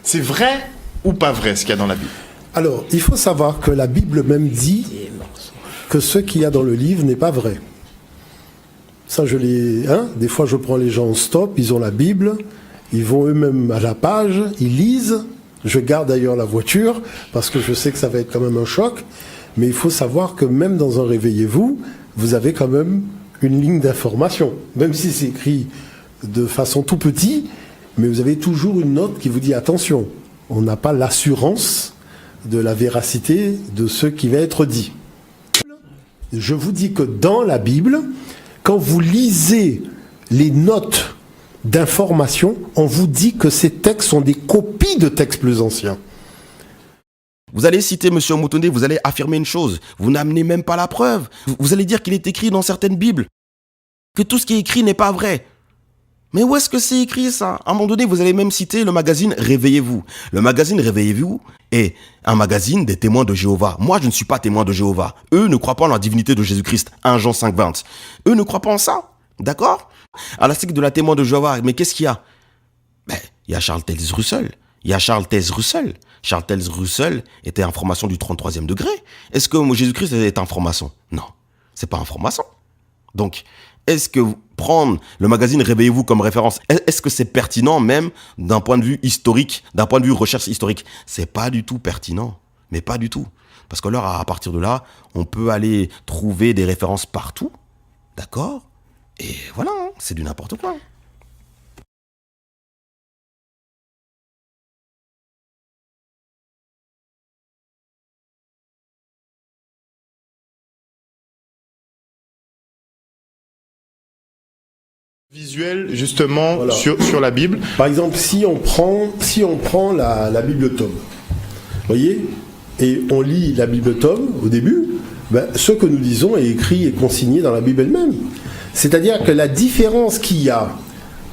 C'est vrai ou pas vrai ce qu'il y a dans la Bible? Alors, il faut savoir que la Bible même dit que ce qu'il y a dans le livre n'est pas vrai. Ça, des fois, je prends les gens en stop, ils ont la Bible, ils vont eux-mêmes à la page, ils lisent. Je garde d'ailleurs la voiture, parce que je sais que ça va être quand même un choc. Mais il faut savoir que même dans un Réveillez-vous, vous avez quand même une ligne d'information. Même si c'est écrit de façon tout petit, mais vous avez toujours une note qui vous dit attention, on n'a pas l'assurance de la véracité de ce qui va être dit. Je vous dis que dans la Bible, quand vous lisez les notes d'information, on vous dit que ces textes sont des copies de textes plus anciens. Vous allez citer M. Omotunde, vous allez affirmer une chose. Vous n'amenez même pas la preuve. Vous allez dire qu'il est écrit dans certaines Bibles que tout ce qui est écrit n'est pas vrai. Mais où est-ce que c'est écrit ça? À un moment donné, vous allez même citer le magazine Réveillez-vous. Le magazine Réveillez-vous est un magazine des témoins de Jéhovah. Moi, je ne suis pas témoin de Jéhovah. Eux ne croient pas en la divinité de Jésus-Christ. 1 Jean 5,20. Eux ne croient pas en ça. D'accord? À la secte de la témoin de Jéhovah, mais qu'est-ce qu'il y a? Il y a Charles Taze Russell. Charles Taze Russell était un franc-maçon du 33e degré. Est-ce que Jésus-Christ est un franc-maçon? Non, c'est pas un franc-maçon. Donc, est-ce que prendre le magazine Réveillez-vous comme référence, est-ce que c'est pertinent même d'un point de vue historique, d'un point de vue recherche historique? C'est pas du tout pertinent, mais pas du tout. Parce que alors, à partir de là, on peut aller trouver des références partout, d'accord? Et voilà, c'est du n'importe quoi. Visuel justement Voilà. sur la Bible. Par exemple, si on prend la Bible tome, voyez, et on lit la Bible tome au début, ce que nous disons est écrit et consigné dans la Bible elle-même. C'est-à-dire que la différence qu'il y a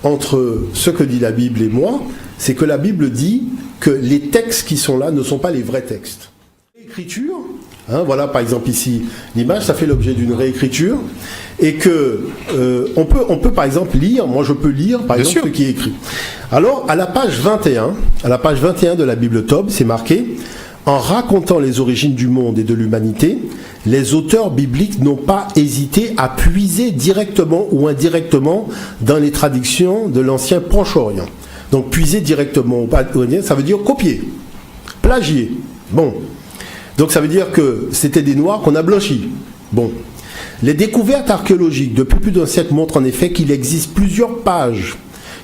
entre ce que dit la Bible et moi, c'est que la Bible dit que les textes qui sont là ne sont pas les vrais textes. L'écriture, voilà par exemple ici l'image, ça fait l'objet d'une réécriture, et que on peut par exemple lire, moi je peux lire par exemple ce qui est écrit. Alors à la page 21 de la Bible Tob, c'est marqué: en racontant les origines du monde et de l'humanité, les auteurs bibliques n'ont pas hésité à puiser directement ou indirectement dans les traditions de l'ancien Proche-Orient. Donc puiser directement ou pas, ça veut dire copier, plagier. Bon. Donc ça veut dire que c'était des Noirs qu'on a blanchis. Bon. Les découvertes archéologiques depuis plus d'un siècle montrent en effet qu'il existe plusieurs pages.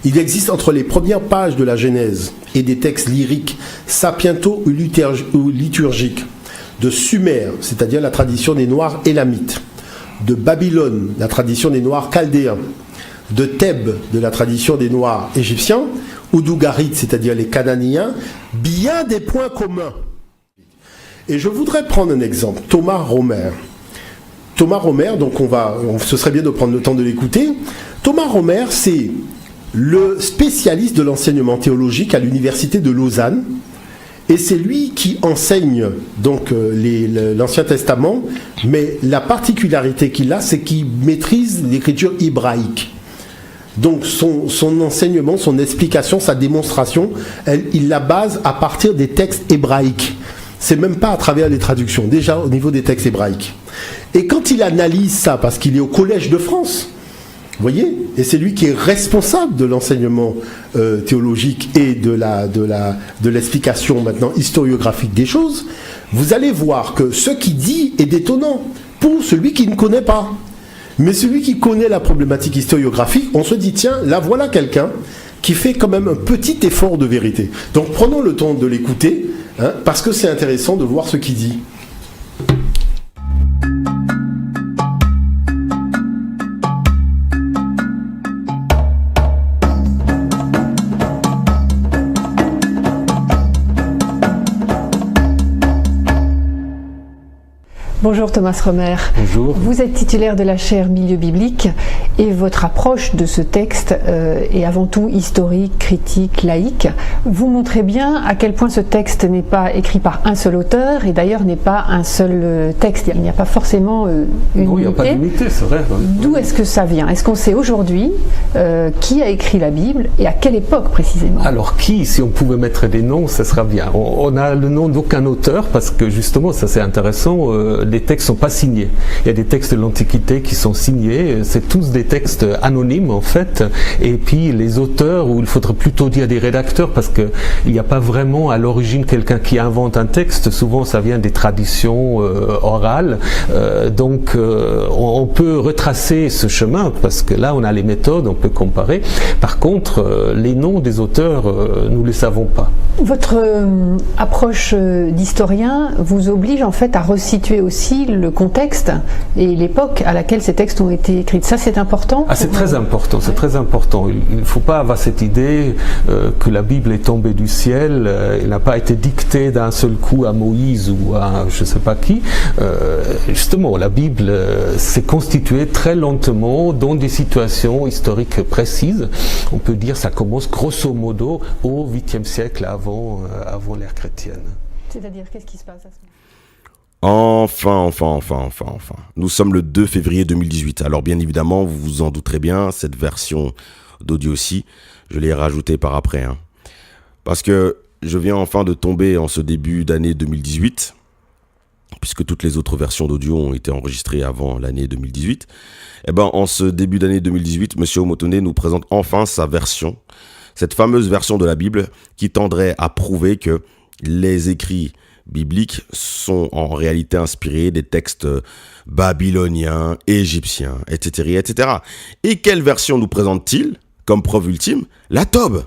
Il existe entre les premières pages de la Genèse et des textes lyriques, sapiento ou liturgiques, de Sumer, c'est-à-dire la tradition des Noirs élamites, de Babylone, la tradition des Noirs chaldéens, de Thèbes, de la tradition des Noirs égyptiens, ou d'Ougarit, c'est-à-dire les Cananéens, bien des points communs. Et je voudrais prendre un exemple, Thomas Romer. Thomas Romer, donc ce serait bien de prendre le temps de l'écouter. Thomas Romer, c'est le spécialiste de l'enseignement théologique à l'université de Lausanne, et c'est lui qui enseigne donc l'Ancien Testament, mais la particularité qu'il a, c'est qu'il maîtrise l'écriture hébraïque. Donc son enseignement, son explication, sa démonstration, il la base à partir des textes hébraïques. C'est même pas à travers les traductions, déjà au niveau des textes hébraïques. Et quand il analyse ça, parce qu'il est au Collège de France, vous voyez, et c'est lui qui est responsable de l'enseignement théologique et de l'explication maintenant historiographique des choses, vous allez voir que ce qu'il dit est détonnant pour celui qui ne connaît pas. Mais celui qui connaît la problématique historiographique, on se dit, tiens, là voilà quelqu'un qui fait quand même un petit effort de vérité. Donc prenons le temps de l'écouter, parce que c'est intéressant de voir ce qu'il dit. Bonjour Thomas Romer. Bonjour. Vous êtes titulaire de la chaire Milieu biblique et votre approche de ce texte est avant tout historique, critique, laïque. Vous montrez bien à quel point ce texte n'est pas écrit par un seul auteur et d'ailleurs n'est pas un seul texte. Il n'y a pas forcément une non, il n'y a pas d'unité, c'est vrai. D'où est-ce que ça vient? Est-ce qu'on sait aujourd'hui qui a écrit la Bible et à quelle époque précisément? Alors qui, si on pouvait mettre des noms, ça sera bien. On a le nom d'aucun auteur parce que justement, ça c'est intéressant, les textes ne sont pas signés. Il y a des textes de l'Antiquité qui sont signés, c'est tous des textes anonymes en fait, et puis les auteurs, ou il faudrait plutôt dire des rédacteurs, parce qu'il n'y a pas vraiment à l'origine quelqu'un qui invente un texte, souvent ça vient des traditions orales, donc on peut retracer ce chemin, parce que là on a les méthodes, on peut comparer. Par contre, les noms des auteurs, nous ne les savons pas. Votre approche d'historien vous oblige en fait à resituer aussi le contexte et l'époque à laquelle ces textes ont été écrits. Ça, c'est important. Ah, c'est très important, c'est très important. Il ne faut pas avoir cette idée que la Bible est tombée du ciel, elle n'a pas été dictée d'un seul coup à Moïse ou à je ne sais pas qui. Justement, la Bible s'est constituée très lentement dans des situations historiques précises. On peut dire que ça commence grosso modo au 8e siècle avant l'ère chrétienne. C'est-à-dire, qu'est-ce qui se passe à ce moment? Enfin. Nous sommes le 2 février 2018. Alors bien évidemment, vous vous en douterez bien, cette version d'audio aussi, je l'ai rajoutée par après. Parce que je viens enfin de tomber en ce début d'année 2018, puisque toutes les autres versions d'audio ont été enregistrées avant l'année 2018. Et ben, en ce début d'année 2018, M. Omotonde nous présente enfin sa version, cette fameuse version de la Bible qui tendrait à prouver que les écrits bibliques sont en réalité inspirés des textes babyloniens, égyptiens, etc., etc. Et quelle version nous présente-t-il comme preuve ultime? La Tob.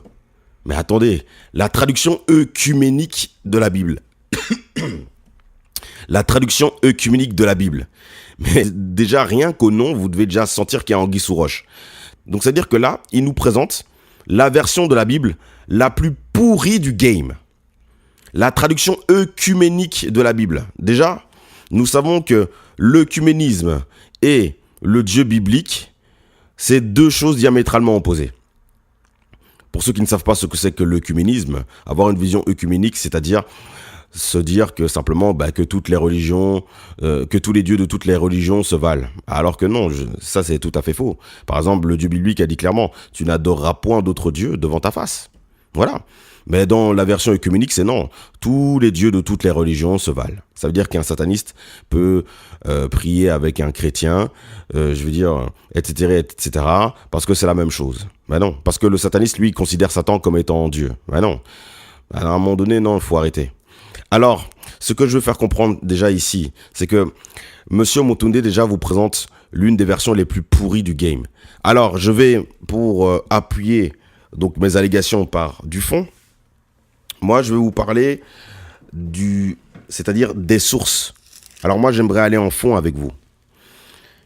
Mais attendez, la traduction œcuménique de la Bible. La traduction œcuménique de la Bible. Mais déjà, rien qu'au nom, vous devez déjà sentir qu'il y a anguille sous roche. Donc, c'est-à-dire que là, il nous présente la version de la Bible la plus pourrie du game. La traduction œcuménique de la Bible. Déjà, nous savons que l'œcuménisme et le Dieu biblique, c'est deux choses diamétralement opposées. Pour ceux qui ne savent pas ce que c'est que l'œcuménisme, avoir une vision œcuménique, c'est-à-dire se dire que simplement que toutes les religions, que tous les dieux de toutes les religions se valent. Alors que non, ça c'est tout à fait faux. Par exemple, le Dieu biblique a dit clairement, tu n'adoreras point d'autres dieux devant ta face. Voilà. Mais dans la version œcuménique, c'est non. Tous les dieux de toutes les religions se valent. Ça veut dire qu'un sataniste peut prier avec un chrétien, etc., etc., parce que c'est la même chose. Ben non, parce que le sataniste, lui, considère Satan comme étant Dieu. Ben non. À un moment donné, non, il faut arrêter. Alors, ce que je veux faire comprendre déjà ici, c'est que Monsieur Omotonde déjà vous présente l'une des versions les plus pourries du game. Alors, je vais, pour appuyer donc mes allégations par du fond, moi, je vais vous parler c'est-à-dire des sources. Alors moi, j'aimerais aller en fond avec vous.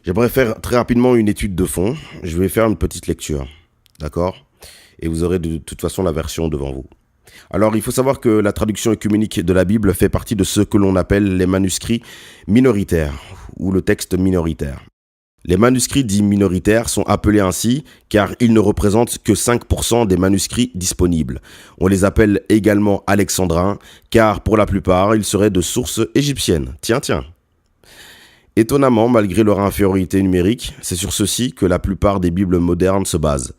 J'aimerais faire très rapidement une étude de fond. Je vais faire une petite lecture, d'accord? Et vous aurez de toute façon la version devant vous. Alors, il faut savoir que la traduction œcuménique de la Bible fait partie de ce que l'on appelle les manuscrits minoritaires, ou le texte minoritaire. Les manuscrits dits minoritaires sont appelés ainsi car ils ne représentent que 5% des manuscrits disponibles. On les appelle également alexandrins car pour la plupart ils seraient de sources égyptiennes. Tiens. Étonnamment, malgré leur infériorité numérique, c'est sur ceci que la plupart des Bibles modernes se basent.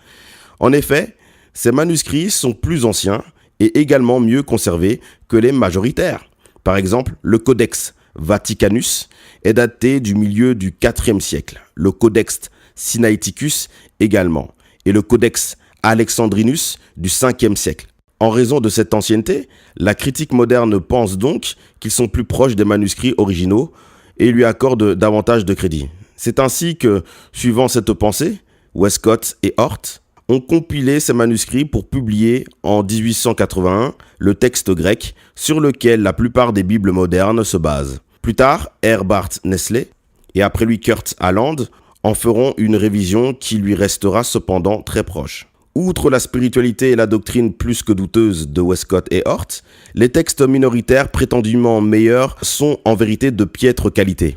En effet, ces manuscrits sont plus anciens et également mieux conservés que les majoritaires. Par exemple, le Codex Vaticanus est daté du milieu du IVe siècle, le Codex Sinaiticus également, et le Codex Alexandrinus du Ve siècle. En raison de cette ancienneté, la critique moderne pense donc qu'ils sont plus proches des manuscrits originaux et lui accorde davantage de crédit. C'est ainsi que, suivant cette pensée, Westcott et Hort ont compilé ces manuscrits pour publier en 1881 le texte grec sur lequel la plupart des Bibles modernes se basent. Plus tard, Herbert Nestlé et après lui Kurt Aland en feront une révision qui lui restera cependant très proche. Outre la spiritualité et la doctrine plus que douteuse de Westcott et Hort, les textes minoritaires prétendument meilleurs sont en vérité de piètre qualité.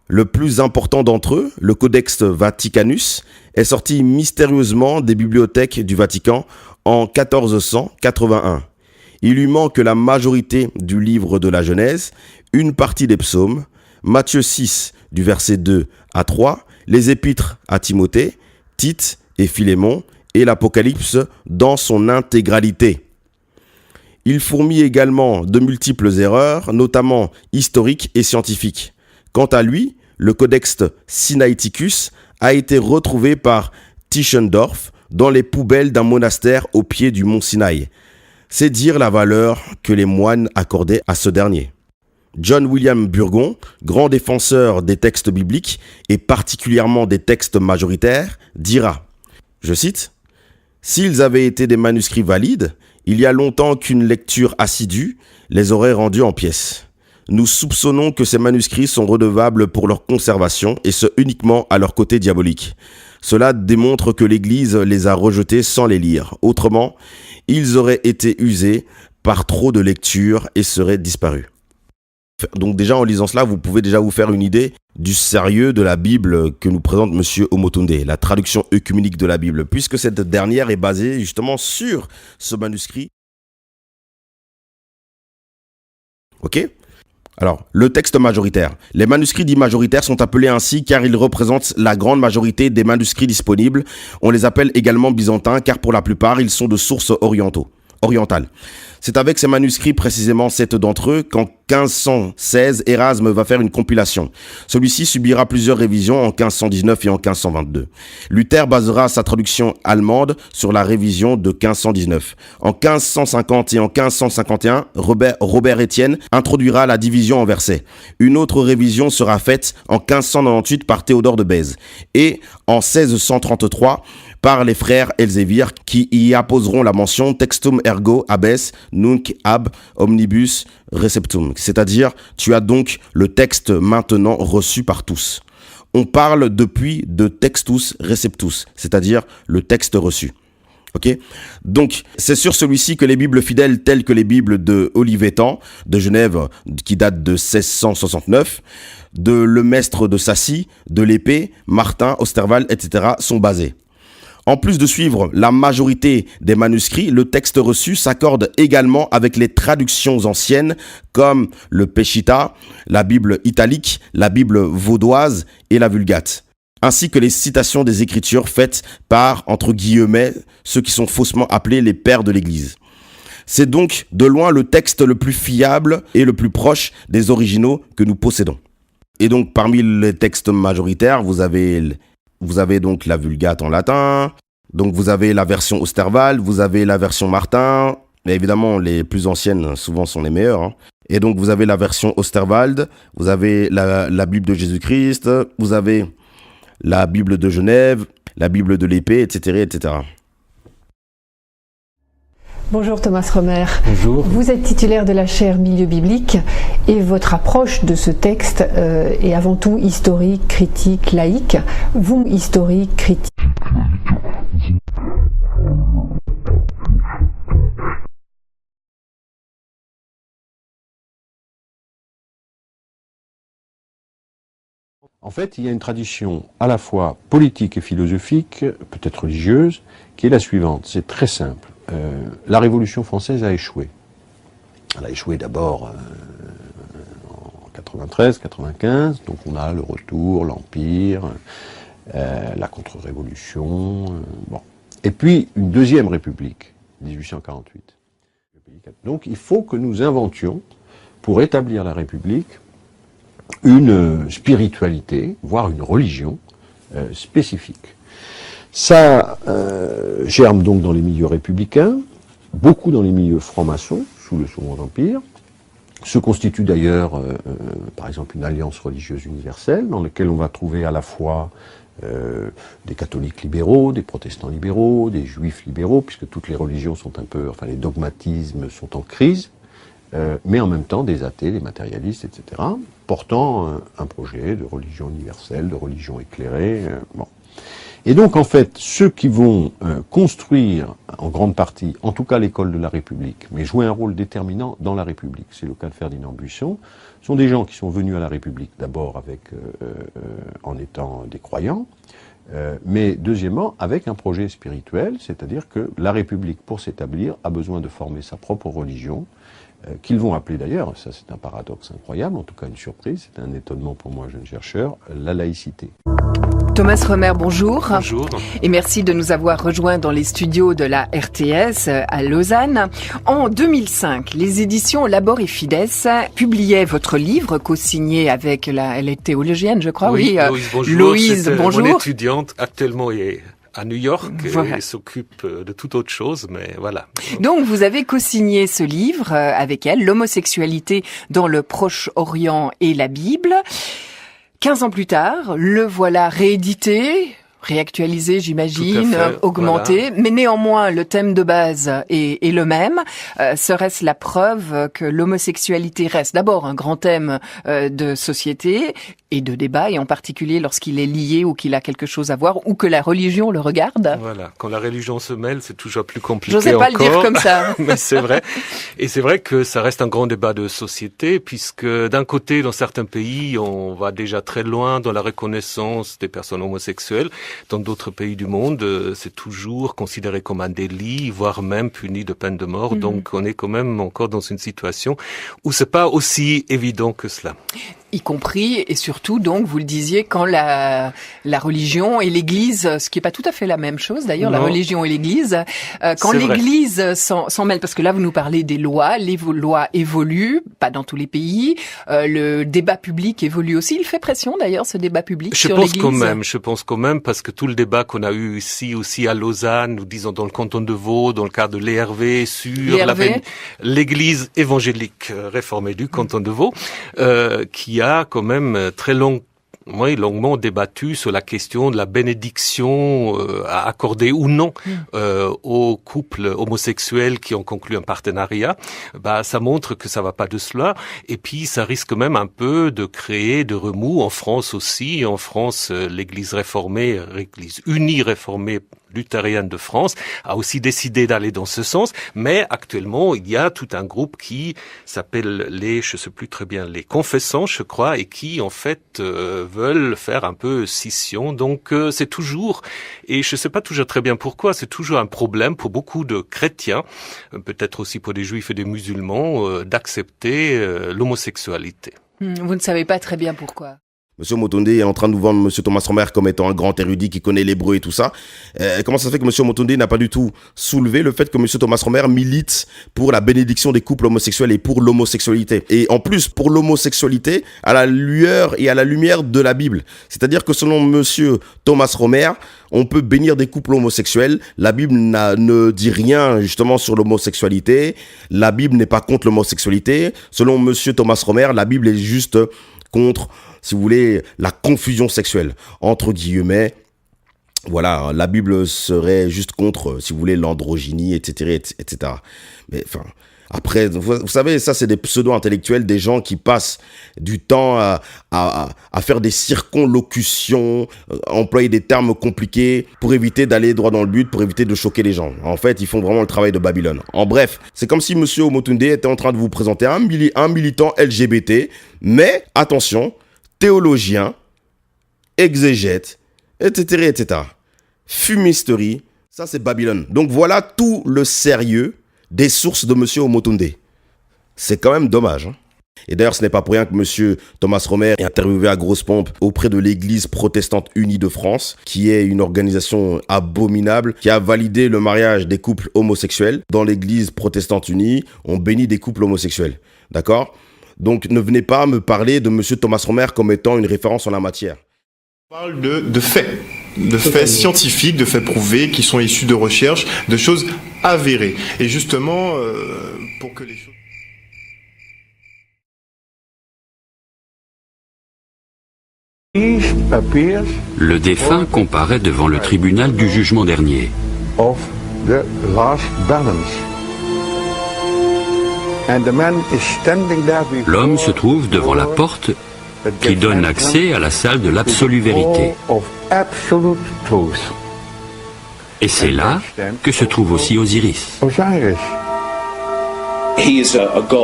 Le plus important d'entre eux, le Codex Vaticanus, est sorti mystérieusement des bibliothèques du Vatican en 1481. Il lui manque la majorité du livre de la Genèse, une partie des psaumes, Matthieu 6 du verset 2 à 3, les épîtres à Timothée, Tite et Philémon et l'Apocalypse dans son intégralité. Il fourmille également de multiples erreurs, notamment historiques et scientifiques. Quant à lui, le Codex Sinaiticus a été retrouvé par Tischendorf dans les poubelles d'un monastère au pied du mont Sinaï. C'est dire la valeur que les moines accordaient à ce dernier. John William Burgon, grand défenseur des textes bibliques et particulièrement des textes majoritaires, dira, je cite, « S'ils avaient été des manuscrits valides, il y a longtemps qu'une lecture assidue les aurait rendus en pièces. Nous soupçonnons que ces manuscrits sont redevables pour leur conservation et ce uniquement à leur côté diabolique. Cela démontre que l'Église les a rejetés sans les lire. Autrement, ils auraient été usés par trop de lecture et seraient disparus. » Donc déjà en lisant cela, vous pouvez déjà vous faire une idée du sérieux de la Bible que nous présente Monsieur Omotunde, la traduction œcuménique de la Bible, puisque cette dernière est basée justement sur ce manuscrit. Ok ? Alors, le texte majoritaire. Les manuscrits dits majoritaires sont appelés ainsi car ils représentent la grande majorité des manuscrits disponibles. On les appelle également byzantins car pour la plupart, ils sont de sources orientales. C'est avec ces manuscrits, précisément 7 d'entre eux, qu'en 1516, Érasme va faire une compilation. Celui-ci subira plusieurs révisions en 1519 et en 1522. Luther basera sa traduction allemande sur la révision de 1519. En 1550 et en 1551, Robert Étienne introduira la division en versets. Une autre révision sera faite en 1598 par Théodore de Bèze. Et en 1633, par les frères Elzévier qui y apposeront la mention textum ergo abes nunc ab omnibus receptum, c'est-à-dire tu as donc le texte maintenant reçu par tous. On parle depuis de textus receptus, c'est-à-dire le texte reçu. Ok, donc c'est sur celui-ci que les Bibles fidèles telles que les Bibles de Olivetan de Genève qui datent de 1669, de Lemestre de Sassy, de l'Épée, Martin, Osterwald, etc. sont basées. En plus de suivre la majorité des manuscrits, le texte reçu s'accorde également avec les traductions anciennes comme le Peshitta, la Bible italique, la Bible vaudoise et la Vulgate, ainsi que les citations des Écritures faites par, entre guillemets, ceux qui sont faussement appelés les pères de l'Église. C'est donc de loin le texte le plus fiable et le plus proche des originaux que nous possédons. Et donc parmi les textes majoritaires, vous avez donc la Vulgate en latin, donc vous avez la version Osterwald, vous avez la version Martin, mais évidemment les plus anciennes souvent sont les meilleures, hein. Et donc vous avez la version Osterwald, vous avez la Bible de Jésus-Christ, vous avez la Bible de Genève, la Bible de l'Épée, etc., etc. Bonjour Thomas Romer. Bonjour. Vous êtes titulaire de la chaire Milieu biblique et votre approche de ce texte est avant tout historique, critique, laïque. Vous, historique, critique. En fait, il y a une tradition à la fois politique et philosophique, peut-être religieuse, qui est la suivante. C'est très simple. La Révolution française a échoué. Elle a échoué d'abord en 93, 95, donc on a le retour, l'Empire, la contre-révolution, bon. Et puis une deuxième République, 1848. Donc il faut que nous inventions, pour établir la République, une spiritualité, voire une religion spécifique. Ça germe donc dans les milieux républicains, beaucoup dans les milieux francs-maçons, sous le Second Empire, se constitue d'ailleurs, par exemple, une alliance religieuse universelle, dans laquelle on va trouver à la fois des catholiques libéraux, des protestants libéraux, des juifs libéraux, puisque toutes les religions sont un peu, enfin les dogmatismes sont en crise, mais en même temps des athées, des matérialistes, etc., portant un projet de religion universelle, de religion éclairée, bon. Et donc, en fait, ceux qui vont construire, en grande partie, en tout cas l'école de la République, mais jouer un rôle déterminant dans la République, c'est le cas de Ferdinand Buisson, sont des gens qui sont venus à la République d'abord en étant des croyants, mais deuxièmement avec un projet spirituel, c'est-à-dire que la République, pour s'établir, a besoin de former sa propre religion, qu'ils vont appeler d'ailleurs, ça c'est un paradoxe incroyable, en tout cas une surprise, c'est un étonnement pour moi, jeune chercheur, la laïcité. Thomas Romer, bonjour. Bonjour. Et merci de nous avoir rejoints dans les studios de la RTS à Lausanne. En 2005, les éditions Labor et Fides publiaient votre livre co-signé avec elle est théologienne, je crois. Oui, Loïse, bonjour. Loïse, bonjour. Mon étudiante actuellement est à New York voilà. et s'occupe de toute autre chose, mais voilà. Donc vous avez co-signé ce livre avec elle, L'homosexualité dans le Proche-Orient et la Bible. 15 ans plus tard, le voilà réédité, réactualisé, j'imagine, augmenté, voilà. Mais néanmoins, le thème de base est le même. Serait-ce la preuve que l'homosexualité reste d'abord un grand thème de société et de débat, et en particulier lorsqu'il est lié ou qu'il a quelque chose à voir, ou que la religion le regarde? Voilà, quand la religion se mêle, c'est toujours plus compliqué. J'osais pas le dire comme ça. Mais c'est vrai. Et c'est vrai que ça reste un grand débat de société, puisque d'un côté, dans certains pays, on va déjà très loin dans la reconnaissance des personnes homosexuelles. Dans d'autres pays du monde, c'est toujours considéré comme un délit, voire même puni de peine de mort. Donc on est quand même encore dans une situation où c'est pas aussi évident que cela. Y compris et surtout, donc, vous le disiez, quand la religion et l'Église, ce qui est pas tout à fait la même chose d'ailleurs, la religion et l'Église, quand l'Église s'en mêle, parce que là vous nous parlez des lois, les lois évoluent, pas dans tous les pays, le débat public évolue aussi. Il fait pression d'ailleurs, ce débat public sur l'Église. Je pense quand même, parce que tout le débat qu'on a eu ici aussi à Lausanne, nous disons dans le canton de Vaud, dans le cadre de l'ERV, sur l'Église évangélique réformée du canton de Vaud, qui a quand même longuement débattu sur la question de la bénédiction à accorder ou non aux couples homosexuels qui ont conclu un partenariat. Ça montre que ça va pas de cela, et puis ça risque même un peu de créer de remous en France aussi. En France, l'Église réformée, l'Église unie réformée luthérienne de France a aussi décidé d'aller dans ce sens, mais actuellement il y a tout un groupe qui s'appelle les confessants, je crois, et qui en fait veulent faire un peu scission. Donc c'est toujours, et je sais pas toujours très bien pourquoi, c'est toujours un problème pour beaucoup de chrétiens, peut-être aussi pour des juifs et des musulmans, d'accepter l'homosexualité. Vous ne savez pas très bien pourquoi. Monsieur Motonde est en train de nous vendre Monsieur Thomas Romer comme étant un grand érudit qui connaît l'hébreu et tout ça. Comment ça se fait que Monsieur Motonde n'a pas du tout soulevé le fait que Monsieur Thomas Romer milite pour la bénédiction des couples homosexuels et pour l'homosexualité? Et en plus, pour l'homosexualité à la lueur et à la lumière de la Bible. C'est-à-dire que selon Monsieur Thomas Romer, on peut bénir des couples homosexuels. La Bible ne dit rien justement sur l'homosexualité. La Bible n'est pas contre l'homosexualité. Selon Monsieur Thomas Romer, la Bible est juste contre, si vous voulez, la confusion sexuelle, entre guillemets. Voilà, la Bible serait juste contre, si vous voulez, l'androgynie, etc., etc. Mais enfin, après, vous savez, ça, c'est des pseudo-intellectuels, des gens qui passent du temps à faire des circonlocutions, employer des termes compliqués pour éviter d'aller droit dans le but, pour éviter de choquer les gens. En fait, ils font vraiment le travail de Babylone. En bref, c'est comme si Monsieur Omotunde était en train de vous présenter un militant LGBT, mais, attention, théologien, exégète, etc., etc. Fumisterie, ça c'est Babylone. Donc voilà tout le sérieux des sources de Monsieur Omotunde. C'est quand même dommage. Et d'ailleurs, ce n'est pas pour rien que Monsieur Thomas Romer est interviewé à grosse pompe auprès de l'Église protestante unie de France, qui est une organisation abominable, qui a validé le mariage des couples homosexuels. Dans l'Église protestante unie, on bénit des couples homosexuels. D'accord ? Donc ne venez pas me parler de Monsieur Thomas Romer comme étant une référence en la matière. On parle de faits. De faits scientifiques, de faits prouvés, qui sont issus de recherches, de choses avérées. Et justement, pour que les choses... Le défunt comparaît devant le tribunal du jugement dernier. L'homme se trouve devant la porte qui donne accès à la salle de l'absolue vérité. Et c'est là que se trouve aussi Osiris.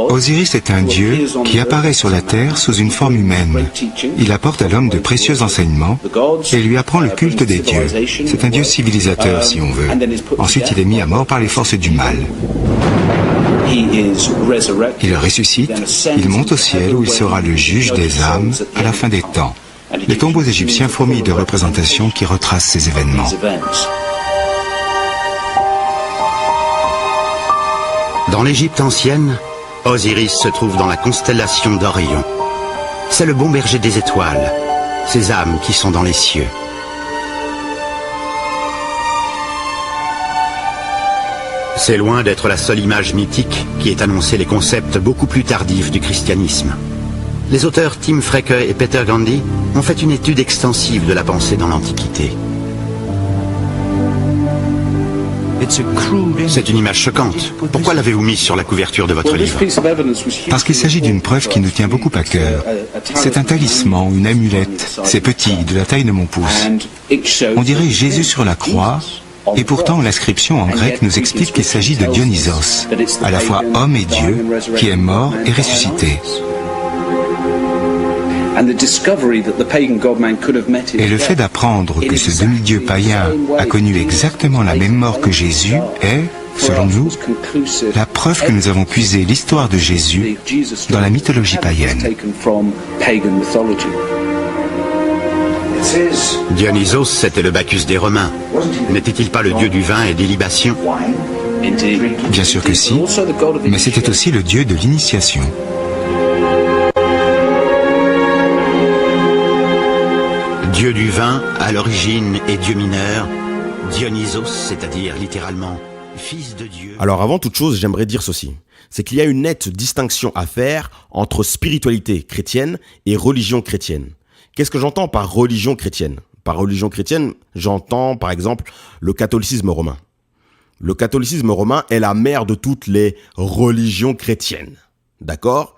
Osiris est un dieu qui apparaît sur la terre sous une forme humaine. Il apporte à l'homme de précieux enseignements et lui apprend le culte des dieux. C'est un dieu civilisateur, si on veut. Ensuite, il est mis à mort par les forces du mal. Il ressuscite, il monte au ciel où il sera le juge des âmes à la fin des temps. Les tombeaux égyptiens fourmillent de représentations qui retracent ces événements. Dans l'Égypte ancienne, Osiris se trouve dans la constellation d'Orion. C'est le bon berger des étoiles, ces âmes qui sont dans les cieux. C'est loin d'être la seule image mythique qui ait annoncé les concepts beaucoup plus tardifs du christianisme. Les auteurs Tim Freke et Peter Gandhi ont fait une étude extensive de la pensée dans l'Antiquité. C'est une image choquante. Pourquoi l'avez-vous mise sur la couverture de votre livre? Parce qu'il s'agit d'une preuve qui nous tient beaucoup à cœur. C'est un talisman, une amulette. C'est petit, de la taille de mon pouce. On dirait Jésus sur la croix, et pourtant l'inscription en grec nous explique qu'il s'agit de Dionysos, à la fois homme et Dieu, qui est mort et ressuscité. Et le fait d'apprendre que ce demi-dieu païen a connu exactement la même mort que Jésus est, selon nous, la preuve que nous avons puisé l'histoire de Jésus dans la mythologie païenne. Dionysos, c'était le Bacchus des Romains. N'était-il pas le dieu du vin et des libations? Bien sûr que si, mais c'était aussi le dieu de l'initiation. Dieu du vin, à l'origine, est dieu mineur. Dionysos, c'est-à-dire littéralement fils de Dieu. Alors avant toute chose, j'aimerais dire ceci. C'est qu'il y a une nette distinction à faire entre spiritualité chrétienne et religion chrétienne. Qu'est-ce que j'entends par religion chrétienne? Par religion chrétienne, j'entends par exemple le catholicisme romain. Le catholicisme romain est la mère de toutes les religions chrétiennes. D'accord?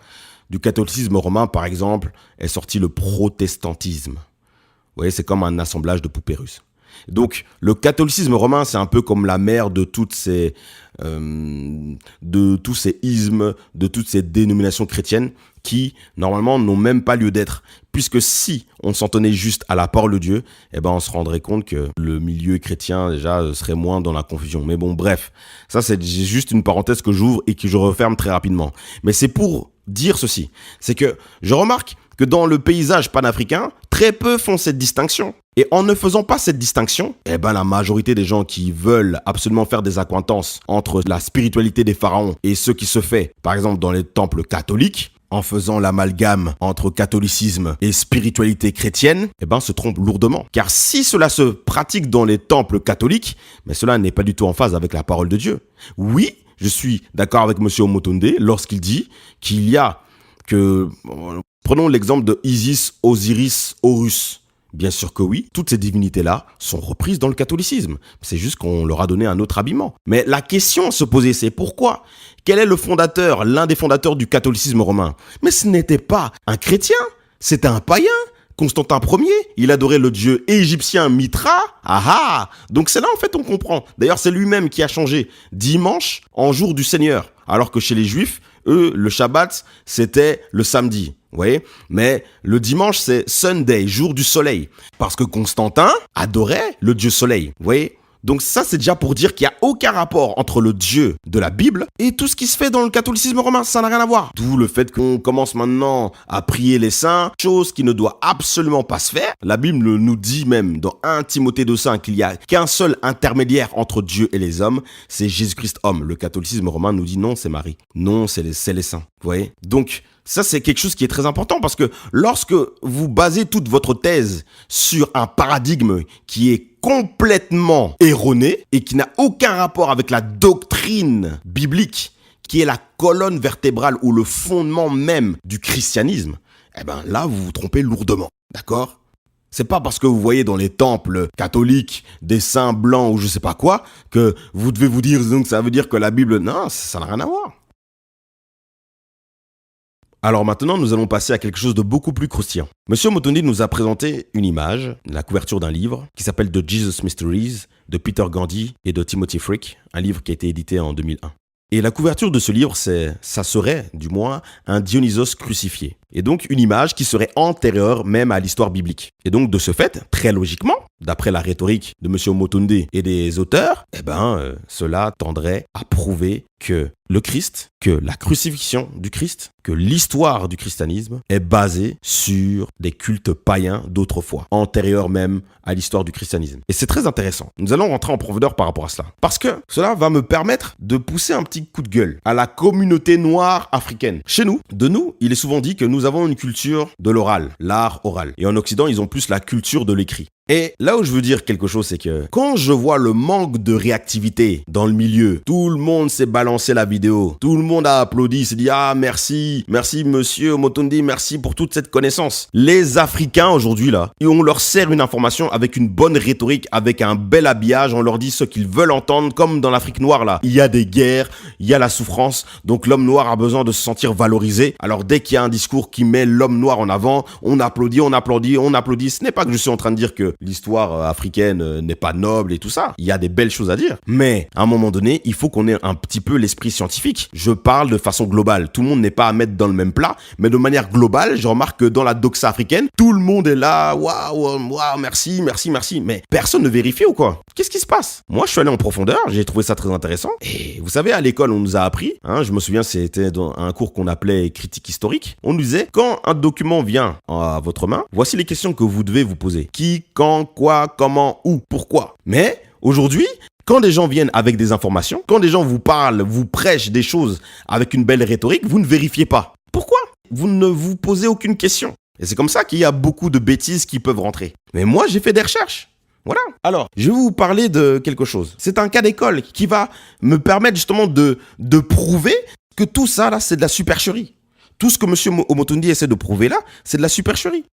Du catholicisme romain, par exemple, est sorti le protestantisme. Vous voyez, c'est comme un assemblage de poupées russes. Donc, le catholicisme romain, c'est un peu comme la mère de toutes ces, de tous ces ismes, de toutes ces dénominations chrétiennes qui, normalement, n'ont même pas lieu d'être. Puisque si on s'en tenait juste à la parole de Dieu, eh ben, on se rendrait compte que le milieu chrétien, déjà, serait moins dans la confusion. Mais bon, bref. Ça, c'est juste une parenthèse que j'ouvre et que je referme très rapidement. Mais c'est pour dire ceci. C'est que je remarque que dans le paysage panafricain, très peu font cette distinction. Et en ne faisant pas cette distinction, eh ben la majorité des gens qui veulent absolument faire des accointances entre la spiritualité des pharaons et ce qui se fait, par exemple, dans les temples catholiques, en faisant l'amalgame entre catholicisme et spiritualité chrétienne, eh ben, se trompent lourdement. Car si cela se pratique dans les temples catholiques, mais cela n'est pas du tout en phase avec la parole de Dieu. Oui, je suis d'accord avec M. Omotonde lorsqu'il dit qu'il y a que... Prenons l'exemple de Isis, Osiris, Horus. Bien sûr que oui, toutes ces divinités-là sont reprises dans le catholicisme. C'est juste qu'on leur a donné un autre habillement. Mais la question à se poser, c'est pourquoi? Quel est le fondateur, l'un des fondateurs du catholicisme romain? Mais ce n'était pas un chrétien, c'était un païen. Constantin Ier, il adorait le dieu égyptien Mitra. Ah ah! Donc c'est là en fait on comprend. D'ailleurs c'est lui-même qui a changé dimanche en jour du Seigneur. Alors que chez les Juifs, eux, le Shabbat, c'était le samedi. Vous voyez? Mais le dimanche, c'est Sunday, jour du soleil. Parce que Constantin adorait le dieu soleil. Vous voyez? Donc ça, c'est déjà pour dire qu'il n'y a aucun rapport entre le Dieu de la Bible et tout ce qui se fait dans le catholicisme romain. Ça n'a rien à voir. D'où le fait qu'on commence maintenant à prier les saints, chose qui ne doit absolument pas se faire. La Bible nous dit même dans 1 Timothée 2,5 qu'il n'y a qu'un seul intermédiaire entre Dieu et les hommes, c'est Jésus-Christ homme. Le catholicisme romain nous dit non, c'est Marie. Non, c'est les saints. Vous voyez? Donc, ça, c'est quelque chose qui est très important parce que lorsque vous basez toute votre thèse sur un paradigme qui est complètement erroné et qui n'a aucun rapport avec la doctrine biblique, qui est la colonne vertébrale ou le fondement même du christianisme, eh ben là, vous vous trompez lourdement. D'accord? C'est pas parce que vous voyez dans les temples catholiques des saints blancs ou je sais pas quoi que vous devez vous dire donc ça veut dire que la Bible... Non, ça n'a rien à voir. Alors maintenant, nous allons passer à quelque chose de beaucoup plus croustillant. Monsieur Omotondi nous a présenté une image, la couverture d'un livre qui s'appelle The Jesus Mysteries de Peter Gandhi et de Timothy Frick, un livre qui a été édité en 2001. Et la couverture de ce livre, ça serait, du moins, un Dionysos crucifié. Et donc, une image qui serait antérieure même à l'histoire biblique. Et donc, de ce fait, très logiquement, d'après la rhétorique de M. Omotondi et des auteurs, cela tendrait à prouver que le Christ, que la crucifixion du Christ, que l'histoire du christianisme est basée sur des cultes païens d'autrefois, antérieurs même à l'histoire du christianisme. Et c'est très intéressant. Nous allons rentrer en profondeur par rapport à cela. Parce que cela va me permettre de pousser un petit coup de gueule à la communauté noire africaine. Chez nous, il est souvent dit que nous avons une culture de l'oral, l'art oral. Et en Occident, ils ont plus la culture de l'écrit. Et là où je veux dire quelque chose, c'est que quand je vois le manque de réactivité dans le milieu, tout le monde s'est balancé la vidéo, tout le monde a applaudi, s'est dit « Ah, merci monsieur Omotondi, merci pour toute cette connaissance ». Les Africains aujourd'hui là, on leur sert une information avec une bonne rhétorique, avec un bel habillage, on leur dit ce qu'ils veulent entendre, comme dans l'Afrique noire là. Il y a des guerres, il y a la souffrance, donc l'homme noir a besoin de se sentir valorisé. Alors dès qu'il y a un discours qui met l'homme noir en avant, on applaudit, on applaudit, on applaudit. Ce n'est pas que je suis en train de dire que l'histoire africaine n'est pas noble et tout ça. Il y a des belles choses à dire. Mais, à un moment donné, il faut qu'on ait un petit peu l'esprit scientifique. Je parle de façon globale. Tout le monde n'est pas à mettre dans le même plat. Mais de manière globale, je remarque que dans la doxa africaine, tout le monde est là. Waouh, merci. Mais personne ne vérifie ou quoi? Qu'est-ce qui se passe? Moi, je suis allé en profondeur. J'ai trouvé ça très intéressant. Et vous savez, à l'école, on nous a appris, je me souviens, c'était dans un cours qu'on appelait critique historique. On nous disait, quand un document vient à votre main, voici les questions que vous devez vous poser. Qui, quand, quoi, comment, où, pourquoi. Mais aujourd'hui, quand des gens viennent avec des informations, quand des gens vous parlent, vous prêchent des choses avec une belle rhétorique, vous ne vérifiez pas. Pourquoi? Vous ne vous posez aucune question. Et c'est comme ça qu'il y a beaucoup de bêtises qui peuvent rentrer. Mais moi, j'ai fait des recherches. Voilà. Alors, je vais vous parler de quelque chose. C'est un cas d'école qui va me permettre justement de prouver que tout ça, là, c'est de la supercherie. Tout ce que M. Omotondi essaie de prouver là, c'est de la supercherie.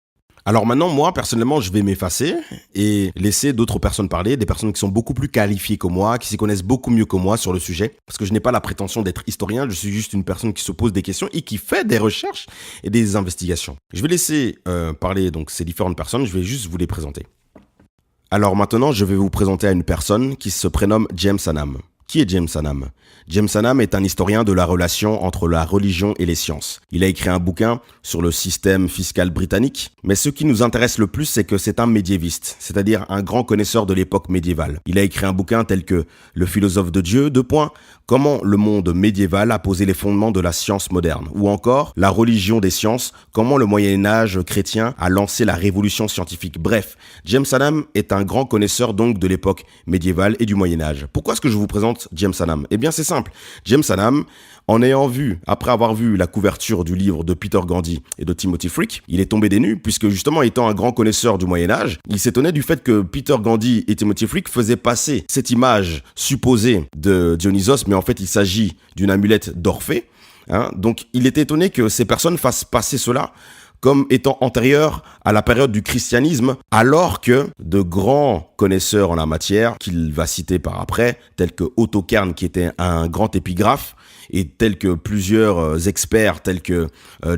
Alors maintenant, moi, personnellement, je vais m'effacer et laisser d'autres personnes parler, des personnes qui sont beaucoup plus qualifiées que moi, qui s'y connaissent beaucoup mieux que moi sur le sujet, parce que je n'ai pas la prétention d'être historien, je suis juste une personne qui se pose des questions et qui fait des recherches et des investigations. Je vais laisser parler donc ces différentes personnes, je vais juste vous les présenter. Alors maintenant, je vais vous présenter à une personne qui se prénomme James Hannam. Qui est James Hannam? James Hannam est un historien de la relation entre la religion et les sciences. Il a écrit un bouquin sur le système fiscal britannique, mais ce qui nous intéresse le plus, c'est que c'est un médiéviste, c'est-à-dire un grand connaisseur de l'époque médiévale. Il a écrit un bouquin tel que Le philosophe de Dieu, comment le monde médiéval a posé les fondements de la science moderne, ou encore La religion des sciences, comment le Moyen-Âge chrétien a lancé la révolution scientifique. Bref, James Hannam est un grand connaisseur donc de l'époque médiévale et du Moyen-Âge. Pourquoi est-ce que je vous présente James Hannam? Eh bien, c'est simple. James Hannam, après avoir vu la couverture du livre de Peter Gandhi et de Timothy Frick, il est tombé des nues puisque justement étant un grand connaisseur du Moyen-Âge, il s'étonnait du fait que Peter Gandhi et Timothy Frick faisaient passer cette image supposée de Dionysos, mais en fait il s'agit d'une amulette d'Orphée. Donc il était étonné que ces personnes fassent passer cela comme étant antérieur à la période du christianisme, alors que de grands connaisseurs en la matière, qu'il va citer par après, tels que Otto Kern, qui était un grand épigraphe, et tels que plusieurs experts, tels que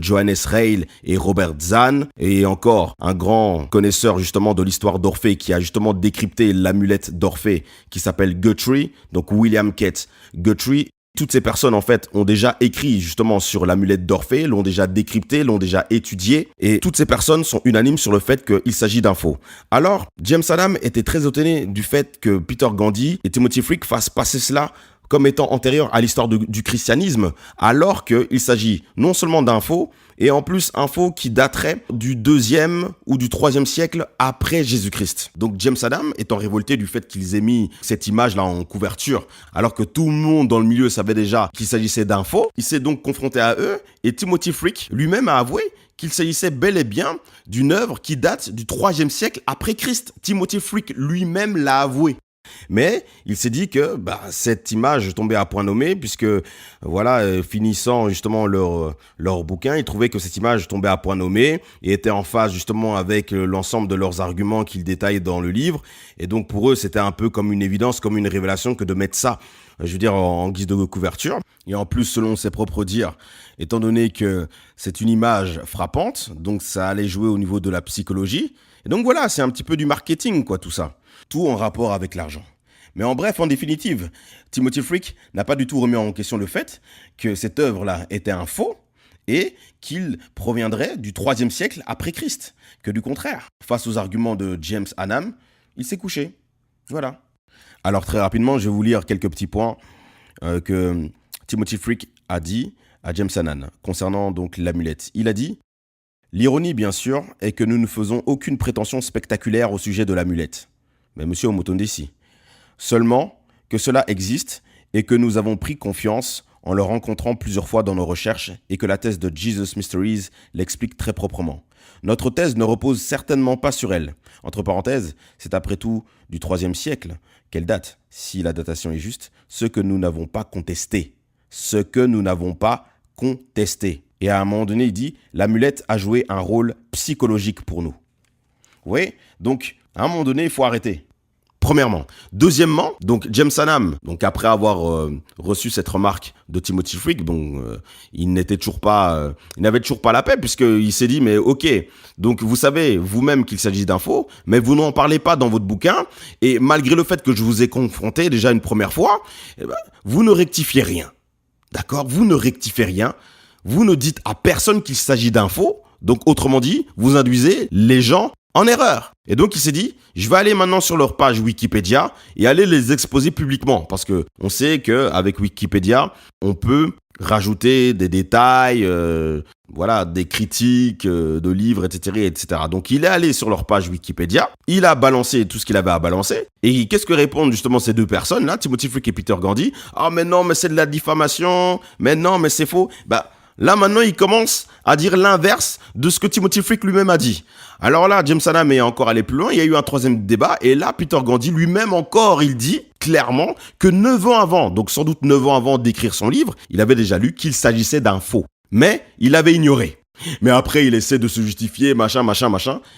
Johannes Rheil et Robert Zahn, et encore un grand connaisseur justement de l'histoire d'Orphée, qui a justement décrypté l'amulette d'Orphée, qui s'appelle Guthrie, donc William Kate Guthrie. Toutes ces personnes, en fait, ont déjà écrit justement sur l'amulette d'Orphée, l'ont déjà décrypté, l'ont déjà étudié, et toutes ces personnes sont unanimes sur le fait qu'il s'agit d'un faux. Alors, James Hannam était très étonné du fait que Peter Gandhi et Timothy Frick fassent passer cela comme étant antérieur à l'histoire du christianisme, alors qu'il s'agit non seulement d'un faux, et en plus un faux qui daterait du 2e ou du 3e siècle après Jésus-Christ. Donc James Hannam étant révolté du fait qu'ils aient mis cette image-là en couverture, alors que tout le monde dans le milieu savait déjà qu'il s'agissait d'un faux, il s'est donc confronté à eux, et Timothy Frick lui-même a avoué qu'il s'agissait bel et bien d'une œuvre qui date du 3e siècle après Christ. Timothy Frick lui-même l'a avoué. Mais il s'est dit que cette image tombait à point nommé, puisque finissant justement leur bouquin, ils trouvaient que cette image tombait à point nommé et était en phase justement avec l'ensemble de leurs arguments qu'ils détaillent dans le livre. Et donc pour eux, c'était un peu comme une évidence, comme une révélation que de mettre ça, en guise de couverture. Et en plus, selon ses propres dires, étant donné que c'est une image frappante, donc ça allait jouer au niveau de la psychologie. Et donc voilà, c'est un petit peu du marketing, quoi, tout ça. Tout en rapport avec l'argent. Mais en bref, en définitive, Timothy Freke n'a pas du tout remis en question le fait que cette œuvre-là était un faux et qu'il proviendrait du 3e siècle après Christ. Que du contraire, face aux arguments de James Hannam, il s'est couché. Voilà. Alors très rapidement, je vais vous lire quelques petits points que Timothy Freke a dit à James Hannam concernant donc l'amulette. Il a dit: l'ironie, bien sûr, est que nous ne faisons aucune prétention spectaculaire au sujet de l'amulette. Mais monsieur Omotonde, si. Seulement que cela existe et que nous avons pris confiance en le rencontrant plusieurs fois dans nos recherches et que la thèse de Jesus Mysteries l'explique très proprement. Notre thèse ne repose certainement pas sur elle. Entre parenthèses, c'est après tout du 3e siècle. Quelle date, si la datation est juste, ce que nous n'avons pas contesté. Ce que nous n'avons pas contesté. Et à un moment donné, il dit, l'amulette a joué un rôle psychologique pour nous. Oui, donc à un moment donné, il faut arrêter. Premièrement. Deuxièmement, donc James Hannam, donc après avoir reçu cette remarque de Timothy Freke, il n'avait toujours pas la paix, puisqu'il s'est dit, mais ok, donc vous savez vous-même qu'il s'agit d'un faux, mais vous n'en parlez pas dans votre bouquin, et malgré le fait que je vous ai confronté déjà une première fois, vous ne rectifiez rien. D'accord ? Vous ne rectifiez rien. Vous ne dites à personne qu'il s'agit d'un faux. Donc, autrement dit, vous induisez les gens en erreur. Et donc, il s'est dit, je vais aller maintenant sur leur page Wikipédia et aller les exposer publiquement. Parce que on sait qu'avec Wikipédia, on peut rajouter des détails, des critiques de livres, etc., etc. Donc, il est allé sur leur page Wikipédia. Il a balancé tout ce qu'il avait à balancer. Et qu'est-ce que répondent justement ces deux personnes-là, Timothy Freke et Peter Gandy? Ah, mais non, mais c'est de la diffamation. Mais non, mais c'est faux. Là, maintenant, il commence à dire l'inverse de ce que Timothy Freke lui-même a dit. Alors là, James Hannam est encore allé plus loin. Il y a eu un 3e débat. Et là, Peter Gandy lui-même encore, il dit clairement que 9 ans avant, donc sans doute 9 ans avant d'écrire son livre, il avait déjà lu qu'il s'agissait d'un faux. Mais il avait ignoré. Mais après, il essaie de se justifier, machin.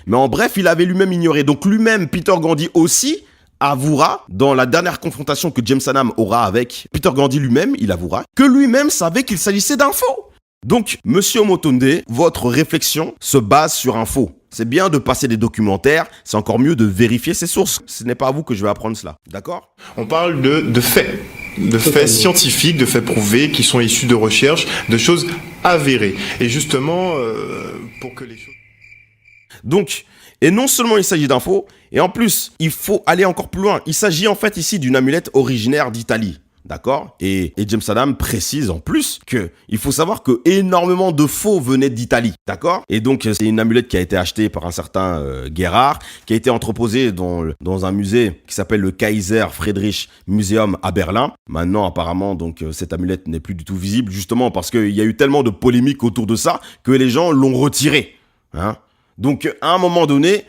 Mais en bref, il avait lui-même ignoré. Donc lui-même, Peter Gandy aussi, avouera, dans la dernière confrontation que James Hannam aura avec Peter Gandy lui-même, il avouera que lui-même savait qu'il s'agissait d'un faux. Donc, monsieur Omotonde, votre réflexion se base sur un faux. C'est bien de passer des documentaires, c'est encore mieux de vérifier ses sources. Ce n'est pas à vous que je vais apprendre cela, d'accord ? On parle de faits, de faits scientifiques, de faits prouvés, qui sont issus de recherches, de choses avérées. Et justement, pour que les choses... Donc, et non seulement il s'agit d'un faux, et en plus, il faut aller encore plus loin. Il s'agit en fait ici d'une amulette originaire d'Italie. D'accord ? Et James Hannam précise en plus que il faut savoir que énormément de faux venaient d'Italie. D'accord ? Et donc, c'est une amulette qui a été achetée par un certain Gerhard, qui a été entreposée dans un musée qui s'appelle le Kaiser Friedrich Museum à Berlin. Maintenant, apparemment, donc, cette amulette n'est plus du tout visible, justement parce qu'il y a eu tellement de polémiques autour de ça que les gens l'ont retirée. Hein ? Donc, à un moment donné,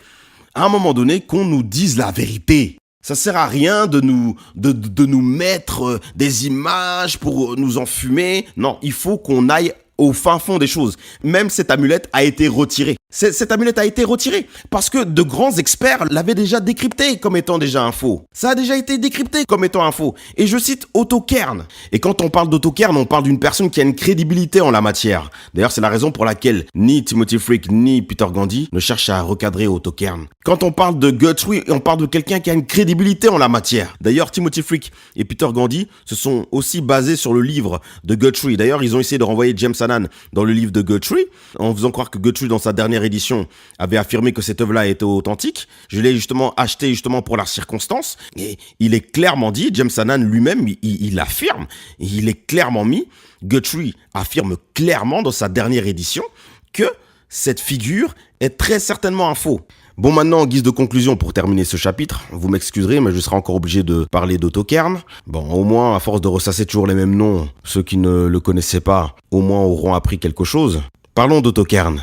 qu'on nous dise la vérité. Ça sert à rien de nous mettre des images pour nous enfumer. Non, il faut qu'on aille au fin fond des choses. Même cette amulette a été retirée. Cette amulette a été retirée parce que de grands experts l'avaient déjà décryptée comme étant déjà un faux. Ça a déjà été décrypté comme étant un faux. Et je cite Otto Kern. Et quand on parle d'Otto Kern, on parle d'une personne qui a une crédibilité en la matière. D'ailleurs, c'est la raison pour laquelle ni Timothy Freke ni Peter Gandy ne cherchent à recadrer Otto Kern. Quand on parle de Guthrie, on parle de quelqu'un qui a une crédibilité en la matière. D'ailleurs, Timothy Freke et Peter Gandy se sont aussi basés sur le livre de Guthrie. D'ailleurs, ils ont essayé de renvoyer James Hannam dans le livre de Guthrie, en faisant croire que Guthrie, dans sa dernière édition, avait affirmé que cette œuvre-là était authentique. Je l'ai justement acheté pour la circonstance. Et il est clairement dit, James Hannam lui-même, il affirme, il est clairement mis, Guthrie affirme clairement dans sa dernière édition que cette figure est très certainement un faux. Bon, maintenant, en guise de conclusion, pour terminer ce chapitre, vous m'excuserez, mais je serai encore obligé de parler d'Otto Kern. Bon, au moins, à force de ressasser toujours les mêmes noms, ceux qui ne le connaissaient pas, au moins auront appris quelque chose. Parlons d'Otto Kern.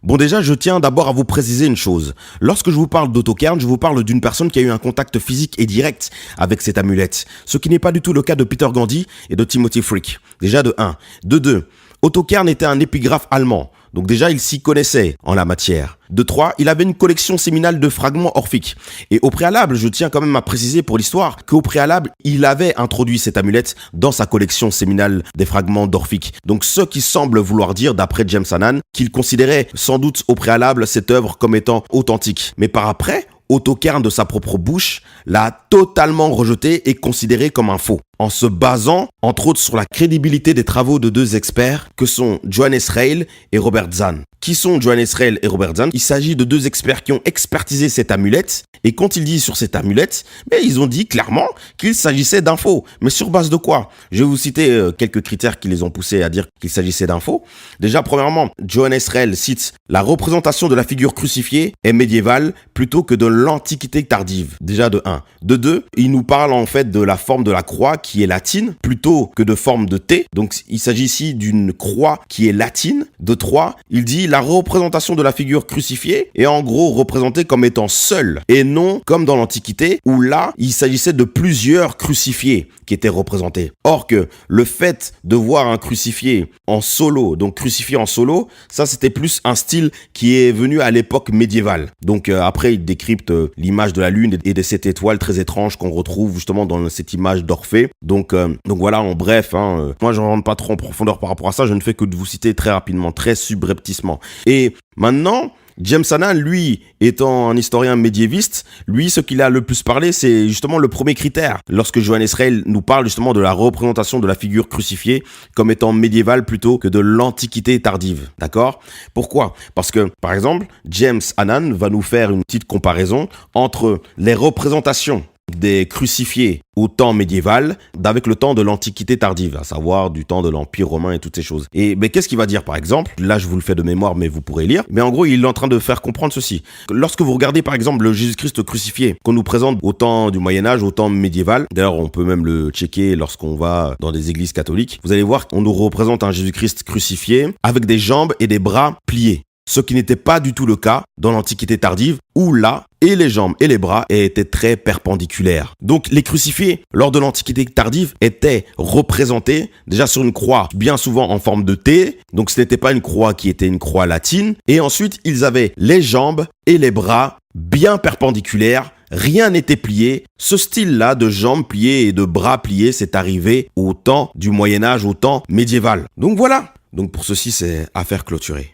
Bon, déjà, je tiens d'abord à vous préciser une chose. Lorsque je vous parle d'Otto Kern, je vous parle d'une personne qui a eu un contact physique et direct avec cette amulette. Ce qui n'est pas du tout le cas de Peter Gandhi et de Timothy Frick. Déjà de 1. De 2. Otto Kern était un épigraphe allemand. Donc déjà, il s'y connaissait en la matière. De 3, il avait une collection séminale de fragments orphiques. Et au préalable, je tiens quand même à préciser pour l'histoire qu'au préalable, il avait introduit cette amulette dans sa collection séminale des fragments d'orphiques. Donc ce qui semble vouloir dire, d'après James Hannan, qu'il considérait sans doute au préalable cette œuvre comme étant authentique. Mais par après, Otto Kern de sa propre bouche l'a totalement rejeté et considéré comme un faux, en se basant entre autres sur la crédibilité des travaux de 2 experts que sont Johannes Reil et Robert Zahn. Qui sont Johannes Reil et Robert Zahn? Il s'agit de 2 experts qui ont expertisé cette amulette, et quand ils disent sur cette amulette, ils ont dit clairement qu'il s'agissait d'un faux. Mais sur base de quoi? Je vais vous citer quelques critères qui les ont poussés à dire qu'il s'agissait d'un faux. Déjà, premièrement, Johannes Reil cite « La représentation de la figure crucifiée est médiévale plutôt que de l'Antiquité tardive ». Déjà de 1. De 2, il nous parle en fait de la forme de la croix qui est latine plutôt que de forme de T. Donc il s'agit ici d'une croix qui est latine. De 3, il dit la représentation de la figure crucifiée est en gros représentée comme étant seule et non comme dans l'Antiquité où là il s'agissait de plusieurs crucifiés qui étaient représentés. Or que le fait de voir un crucifié en solo, donc crucifié en solo, ça c'était plus un style qui est venu à l'époque médiévale. Donc après il décrypte l'image de la lune et de cette étoile très étrange qu'on retrouve justement dans cette image d'Orphée. Donc voilà, en bref, moi je ne rentre pas trop en profondeur par rapport à ça, je ne fais que de vous citer très rapidement, très subrepticement. Et maintenant, James Hannan, lui, étant un historien médiéviste, lui, ce qu'il a le plus parlé, c'est justement le premier critère. Lorsque Johannes Reil nous parle justement de la représentation de la figure crucifiée comme étant médiévale plutôt que de l'Antiquité tardive. D'accord? Pourquoi? Parce que, par exemple, James Hannan va nous faire une petite comparaison entre les représentations des crucifiés au temps médiéval avec le temps de l'Antiquité tardive, à savoir du temps de l'Empire romain et toutes ces choses. Et qu'est-ce qu'il va dire par exemple? Là je vous le fais de mémoire mais vous pourrez lire. Mais en gros il est en train de faire comprendre ceci. Lorsque vous regardez par exemple le Jésus-Christ crucifié qu'on nous présente au temps du Moyen-Âge, au temps médiéval, d'ailleurs on peut même le checker lorsqu'on va dans des églises catholiques, vous allez voir qu'on nous représente un Jésus-Christ crucifié avec des jambes et des bras pliés. Ce qui n'était pas du tout le cas dans l'Antiquité tardive, où là, et les jambes et les bras étaient très perpendiculaires. Donc les crucifiés, lors de l'Antiquité tardive, étaient représentés déjà sur une croix, bien souvent en forme de T, donc ce n'était pas une croix qui était une croix latine, et ensuite ils avaient les jambes et les bras bien perpendiculaires, rien n'était plié. Ce style-là de jambes pliées et de bras pliés, c'est arrivé au temps du Moyen-Âge, au temps médiéval. Donc voilà, donc pour ceci c'est affaire clôturée.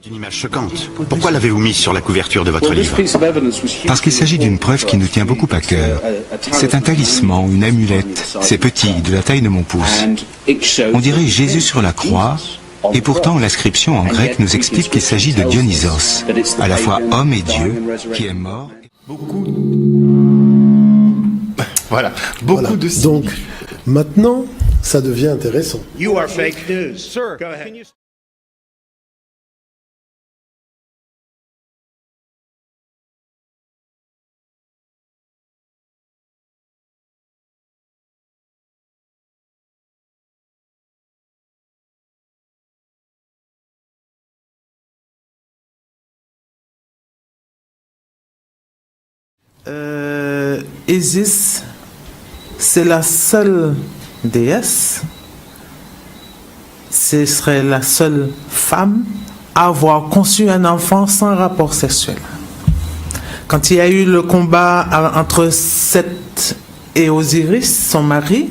C'est une image choquante. Pourquoi l'avez-vous mise sur la couverture de votre livre? Parce qu'il s'agit d'une preuve qui nous tient beaucoup à cœur. C'est un talisman, une amulette. C'est petit, de la taille de mon pouce. On dirait Jésus sur la croix, et pourtant l'inscription en grec nous explique qu'il s'agit de Dionysos, à la fois homme et Dieu, qui est mort. Voilà. Donc, maintenant, ça devient intéressant. You are fake news. Sir, go ahead. Isis, c'est la seule déesse, ce serait la seule femme à avoir conçu un enfant sans rapport sexuel. Quand il y a eu le combat entre Seth et Osiris, son mari,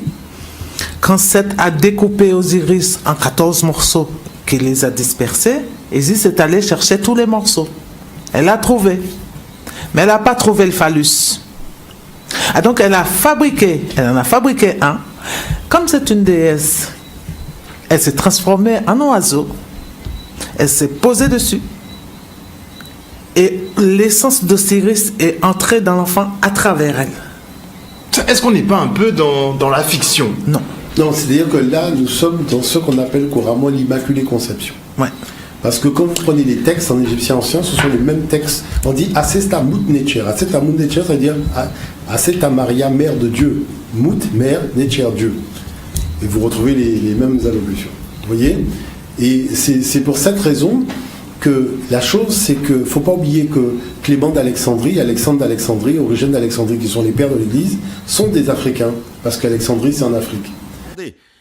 quand Seth a découpé Osiris en 14 morceaux qu'il les a dispersés, Isis est allée chercher tous les morceaux. Elle l'a trouvé. Mais elle n'a pas trouvé le phallus. Ah, donc elle en a fabriqué un. Comme c'est une déesse, elle s'est transformée en oiseau. Elle s'est posée dessus. Et l'essence d'Osiris est entrée dans l'enfant à travers elle. Est-ce qu'on n'est pas un peu dans la fiction? Non. Non, c'est-à-dire que là, nous sommes dans ce qu'on appelle couramment l'Immaculée Conception. Ouais. Parce que quand vous prenez les textes en égyptien ancien, ce sont les mêmes textes. On dit Asesta Mut Necher. Asesta Mut Necher, ça veut dire Aseta Maria, mère de Dieu. Mut, mère, Necher, Dieu. Et vous retrouvez les mêmes allocutions. Vous voyez? Et c'est pour cette raison que la chose, c'est que faut pas oublier que Clément d'Alexandrie, Alexandre d'Alexandrie, Origène d'Alexandrie, qui sont les pères de l'Église, sont des Africains, parce qu'Alexandrie, c'est en Afrique.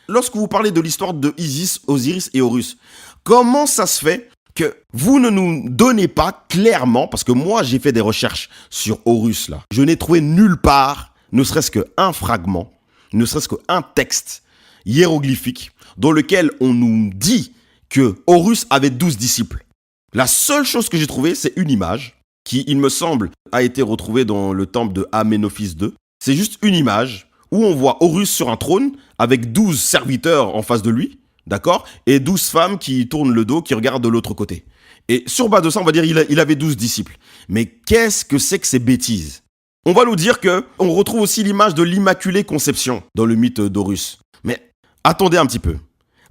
Lorsque vous parlez de l'histoire de Isis, Osiris et Horus, comment ça se fait que vous ne nous donnez pas clairement, parce que moi j'ai fait des recherches sur Horus là, je n'ai trouvé nulle part, ne serait-ce qu'un fragment, ne serait-ce qu'un texte hiéroglyphique dans lequel on nous dit que Horus avait 12 disciples. La seule chose que j'ai trouvée, c'est une image qui, il me semble, a été retrouvée dans le temple de Aménophis II. C'est juste une image où on voit Horus sur un trône avec 12 serviteurs en face de lui, d'accord, et 12 femmes qui tournent le dos, qui regardent de l'autre côté. Et sur base de ça, on va dire il avait 12 disciples. Mais qu'est-ce que c'est que ces bêtises? On va nous dire que on retrouve aussi l'image de l'Immaculée Conception dans le mythe d'Horus. Mais attendez un petit peu.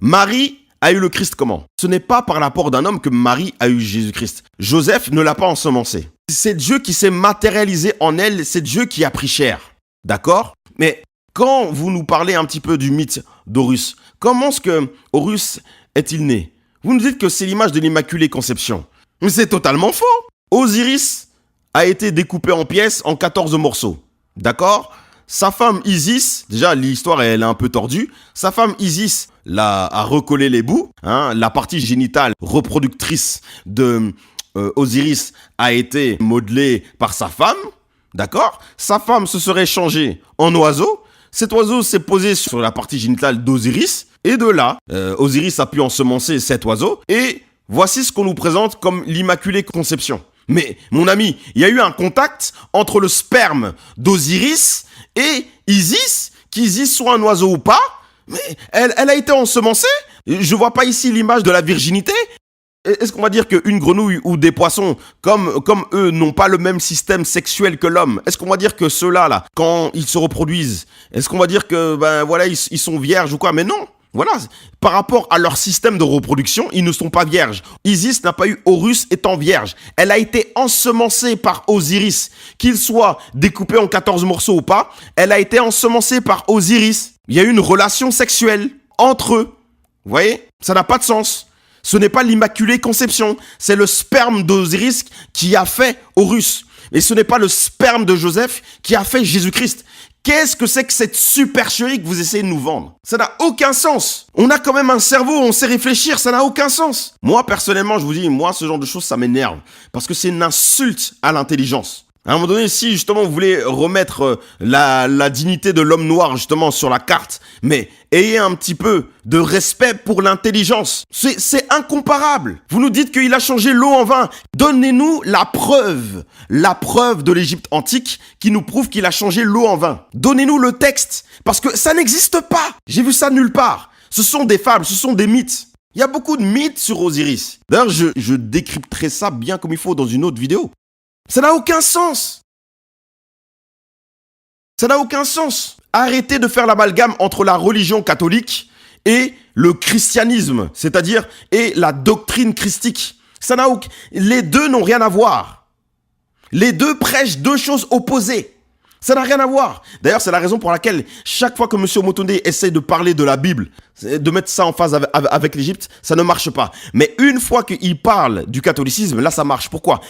Marie a eu le Christ comment? Ce n'est pas par l'apport d'un homme que Marie a eu Jésus-Christ. Joseph ne l'a pas ensemencé. C'est Dieu qui s'est matérialisé en elle, c'est Dieu qui a pris chair. D'accord? Mais quand vous nous parlez un petit peu du mythe d'Horus, comment est-ce que Horus est-il né? Vous nous dites que c'est l'image de l'Immaculée Conception. Mais c'est totalement faux. Osiris a été découpé en pièces en 14 morceaux. D'accord? Sa femme Isis, déjà l'histoire elle est un peu tordue, sa femme Isis a recollé les bouts, hein, la partie génitale reproductrice de Osiris a été modelée par sa femme, d'accord? Sa femme se serait changée en oiseau, cet oiseau s'est posé sur la partie génitale d'Osiris, et de là, Osiris a pu ensemencer cet oiseau, et voici ce qu'on nous présente comme l'Immaculée Conception. Mais, mon ami, il y a eu un contact entre le sperme d'Osiris et Isis, qu'Isis soit un oiseau ou pas, mais elle a été ensemencée. Je vois pas ici l'image de la virginité. Est-ce qu'on va dire qu'une grenouille ou des poissons, comme eux, n'ont pas le même système sexuel que l'homme? Est-ce qu'on va dire que ceux-là, là, quand ils se reproduisent, est-ce qu'on va dire que, ben voilà, ils sont vierges ou quoi? Mais non. Voilà, par rapport à leur système de reproduction, ils ne sont pas vierges. Isis n'a pas eu Horus étant vierge. Elle a été ensemencée par Osiris. Qu'il soit découpé en 14 morceaux ou pas, elle a été ensemencée par Osiris. Il y a eu une relation sexuelle entre eux. Vous voyez? Ça n'a pas de sens. Ce n'est pas l'Immaculée Conception. C'est le sperme d'Osiris qui a fait Horus. Et ce n'est pas le sperme de Joseph qui a fait Jésus-Christ. Qu'est-ce que c'est que cette supercherie que vous essayez de nous vendre? Ça n'a aucun sens. On a quand même un cerveau, on sait réfléchir, ça n'a aucun sens. Moi, personnellement, je vous dis, moi, ce genre de choses, ça m'énerve. Parce que c'est une insulte à l'intelligence. À un moment donné, si justement vous voulez remettre la dignité de l'homme noir justement sur la carte, mais ayez un petit peu de respect pour l'intelligence. C'est incomparable. Vous nous dites qu'il a changé l'eau en vin. Donnez-nous la preuve de l'Égypte antique qui nous prouve qu'il a changé l'eau en vin. Donnez-nous le texte, parce que ça n'existe pas. J'ai vu ça nulle part. Ce sont des fables, ce sont des mythes. Il y a beaucoup de mythes sur Osiris. D'ailleurs, je décrypterai ça bien comme il faut dans une autre vidéo. Ça n'a aucun sens. Ça n'a aucun sens. Arrêtez de faire l'amalgame entre la religion catholique et le christianisme, c'est-à-dire et la doctrine christique. Les deux n'ont rien à voir. Les deux prêchent deux choses opposées. Ça n'a rien à voir. D'ailleurs, c'est la raison pour laquelle chaque fois que M. Motonde essaie de parler de la Bible, de mettre ça en phase avec l'Égypte, ça ne marche pas. Mais une fois qu'il parle du catholicisme, là, ça marche. Pourquoi?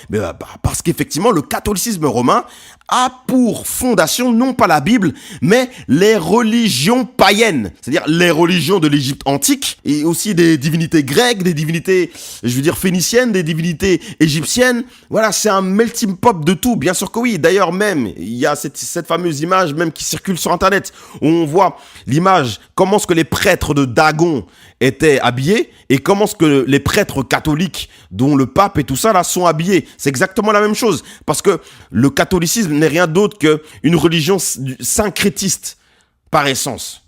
Parce qu'effectivement, le catholicisme romain a pour fondation non pas la Bible, mais les religions païennes. C'est-à-dire les religions de l'Égypte antique et aussi des divinités grecques, des divinités, je veux dire, phéniciennes, des divinités égyptiennes. Voilà, c'est un melting pot de tout. Bien sûr que oui. D'ailleurs, même, il y a cette fameuse image même qui circule sur Internet où on voit l'image, comment est-ce que les prêtres de Dagon étaient habillés et comment est-ce que les prêtres catholiques, dont le pape et tout ça là, sont habillés. C'est exactement la même chose parce que le catholicisme n'est rien d'autre qu'une religion syncrétiste par essence.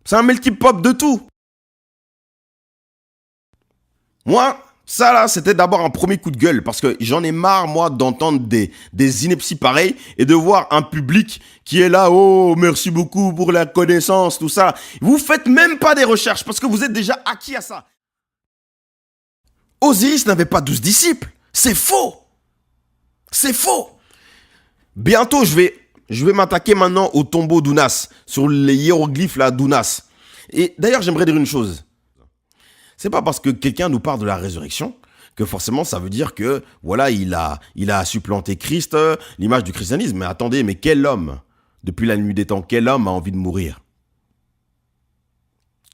C'est un melting pot de tout. Moi, ça là, c'était d'abord un premier coup de gueule parce que j'en ai marre, moi, d'entendre des inepties pareilles et de voir un public qui est là, oh, merci beaucoup pour la connaissance, tout ça. Vous faites même pas des recherches parce que vous êtes déjà acquis à ça. Osiris n'avait pas 12 disciples. C'est faux. C'est faux. Bientôt, je vais m'attaquer maintenant au tombeau d'Ounas, sur les hiéroglyphes là d'Ounas. Et d'ailleurs, j'aimerais dire une chose. C'est pas parce que quelqu'un nous parle de la résurrection que forcément ça veut dire que voilà, il a supplanté Christ, l'image du christianisme. Mais attendez, mais quel homme, depuis la nuit des temps, quel homme a envie de mourir?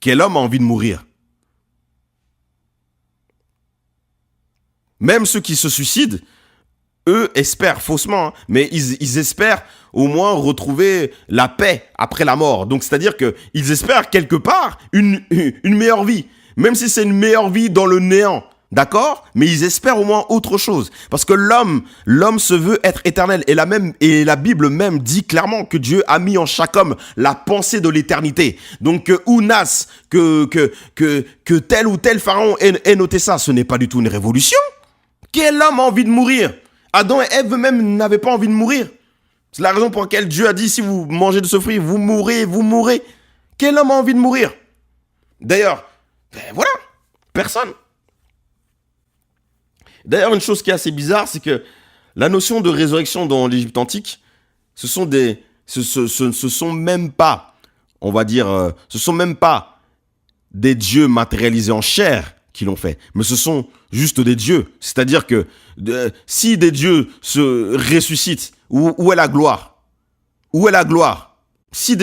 Quel homme a envie de mourir? Même ceux qui se suicident, eux espèrent faussement, hein, mais ils espèrent au moins retrouver la paix après la mort. Donc c'est-à-dire que ils espèrent quelque part une meilleure vie, même si c'est une meilleure vie dans le néant. D'accord? Mais ils espèrent au moins autre chose. Parce que l'homme se veut être éternel. Et la Bible même dit clairement que Dieu a mis en chaque homme la pensée de l'éternité. Donc, que Ounas, que tel ou tel pharaon ait noté ça, ce n'est pas du tout une révolution. Quel homme a envie de mourir? Adam et Ève eux-mêmes n'avaient pas envie de mourir. C'est la raison pour laquelle Dieu a dit, si vous mangez de ce fruit, vous mourrez, vous mourrez. Quel homme a envie de mourir? D'ailleurs, voilà, personne. D'ailleurs, une chose qui est assez bizarre, c'est que la notion de résurrection dans l'Égypte antique, ce sont même pas, on va dire, ce sont même pas des dieux matérialisés en chair qui l'ont fait, mais ce sont juste des dieux. C'est-à-dire que si des dieux se ressuscitent, où est la gloire? Où est la gloire? Si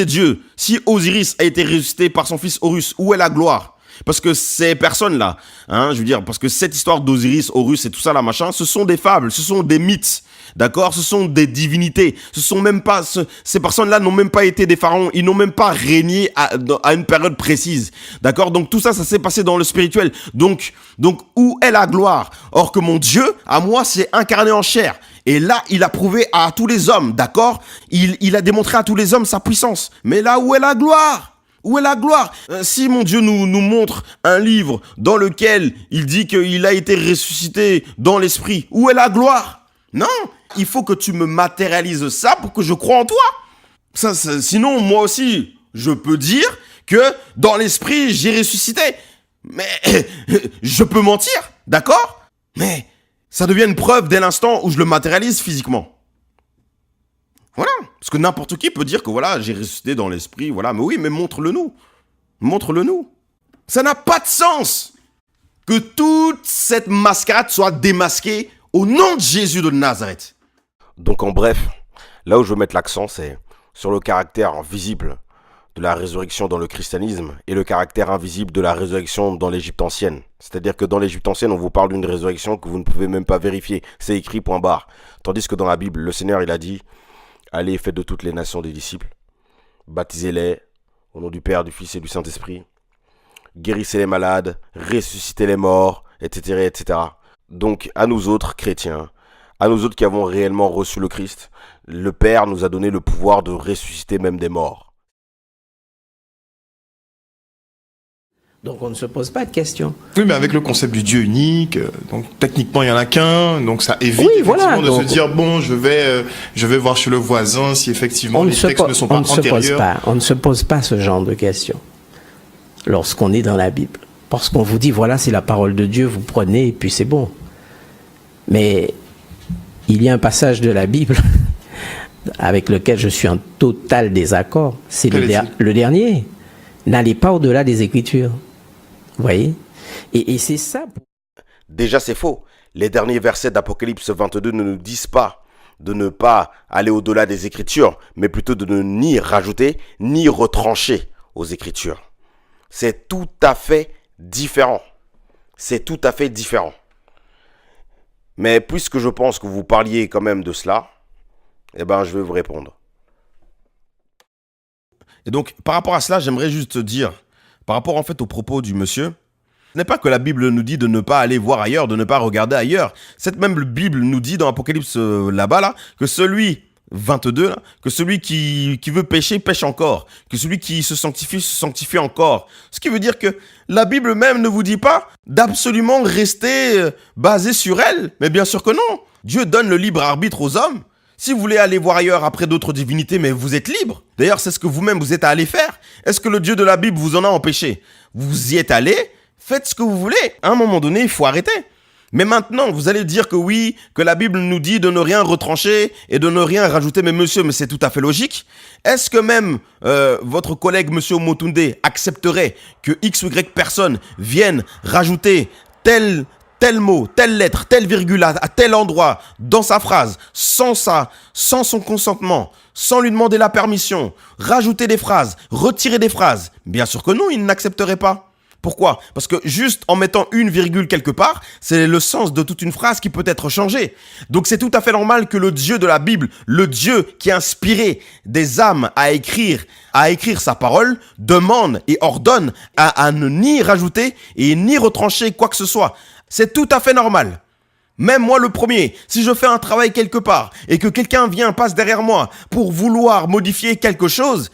Osiris a été ressuscité par son fils Horus, où est la gloire? Parce que ces personnes-là, je veux dire, parce que cette histoire d'Osiris, Horus et tout ça, là, machin, ce sont des fables, ce sont des mythes, d'accord? Ce sont des divinités. Ce sont même pas, ces personnes-là n'ont même pas été des pharaons, ils n'ont même pas régné à une période précise, d'accord? Donc tout ça, ça s'est passé dans le spirituel. Donc, où est la gloire? Or que mon Dieu, à moi, s'est incarné en chair. Et là, il a prouvé à tous les hommes, d'accord? Il a démontré à tous les hommes sa puissance. Mais là, où est la gloire? Où est la gloire? Si mon Dieu nous montre un livre dans lequel il dit qu'il a été ressuscité dans l'esprit, où est la gloire? Non, il faut que tu me matérialises ça pour que je croie en toi. Sinon, moi aussi, je peux dire que dans l'esprit, j'ai ressuscité. Mais je peux mentir, d'accord? Mais ça devient une preuve dès l'instant où je le matérialise physiquement. Voilà, parce que n'importe qui peut dire que voilà, j'ai ressuscité dans l'esprit, voilà, mais oui, mais montre-le nous. Montre-le nous. Ça n'a pas de sens que toute cette mascarade soit démasquée au nom de Jésus de Nazareth. Donc en bref, là où je veux mettre l'accent, c'est sur le caractère visible de la résurrection dans le christianisme et le caractère invisible de la résurrection dans l'Égypte ancienne. C'est-à-dire que dans l'Égypte ancienne, on vous parle d'une résurrection que vous ne pouvez même pas vérifier. C'est écrit point barre. Tandis que dans la Bible, le Seigneur, il a dit... Allez, faites de toutes les nations des disciples. Baptisez-les au nom du Père, du Fils et du Saint-Esprit. Guérissez les malades, ressuscitez les morts, etc., etc. Donc, à nous autres chrétiens, à nous autres qui avons réellement reçu le Christ, le Père nous a donné le pouvoir de ressusciter même des morts. Donc on ne se pose pas de questions. Oui, mais avec le concept du Dieu unique, donc techniquement il n'y en a qu'un, donc ça évite de se dire bon, je vais voir chez le voisin si effectivement les textes ne sont pas antérieurs. On ne se pose pas ce genre de questions lorsqu'on est dans la Bible. Parce qu'on vous dit voilà, c'est la parole de Dieu, vous prenez et puis c'est bon. Mais il y a un passage de la Bible avec lequel je suis en total désaccord. C'est le dernier. N'allez pas au-delà des Écritures. Vous voyez? Et c'est ça. Déjà, c'est faux. Les derniers versets d'Apocalypse 22 ne nous disent pas de ne pas aller au-delà des Écritures, mais plutôt de ne ni rajouter, ni retrancher aux Écritures. C'est tout à fait différent. C'est tout à fait différent. Mais puisque je pense que vous parliez quand même de cela, je vais vous répondre. Et donc, par rapport à cela, j'aimerais juste dire, par rapport en fait aux propos du monsieur, ce n'est pas que la Bible nous dit de ne pas aller voir ailleurs, de ne pas regarder ailleurs. Cette même Bible nous dit dans Apocalypse là-bas, que celui, 22, là, que celui qui veut pécher, pêche encore. Que celui qui se sanctifie encore. Ce qui veut dire que la Bible même ne vous dit pas d'absolument rester basé sur elle. Mais bien sûr que non. Dieu donne le libre arbitre aux hommes. Si vous voulez aller voir ailleurs après d'autres divinités, mais vous êtes libre. D'ailleurs, c'est ce que vous-même vous êtes allé faire. Est-ce que le Dieu de la Bible vous en a empêché? Vous y êtes allé, faites ce que vous voulez. À un moment donné, il faut arrêter. Mais maintenant, vous allez dire que oui, que la Bible nous dit de ne rien retrancher et de ne rien rajouter. Mais monsieur, mais c'est tout à fait logique. Est-ce que même votre collègue, monsieur Omotunde, accepterait que X ou Y personne vienne rajouter tel mot, telle lettre, telle virgule à tel endroit dans sa phrase, sans son consentement, sans lui demander la permission, rajouter des phrases, retirer des phrases? Bien sûr que non, il n'accepterait pas. Pourquoi? Parce que juste en mettant une virgule quelque part, c'est le sens de toute une phrase qui peut être changée. Donc c'est tout à fait normal que le Dieu de la Bible, le Dieu qui a inspiré des âmes à écrire sa parole, demande et ordonne à ne ni rajouter et ni retrancher quoi que ce soit. C'est tout à fait normal. Même moi le premier, si je fais un travail quelque part et que quelqu'un passe derrière moi pour vouloir modifier quelque chose,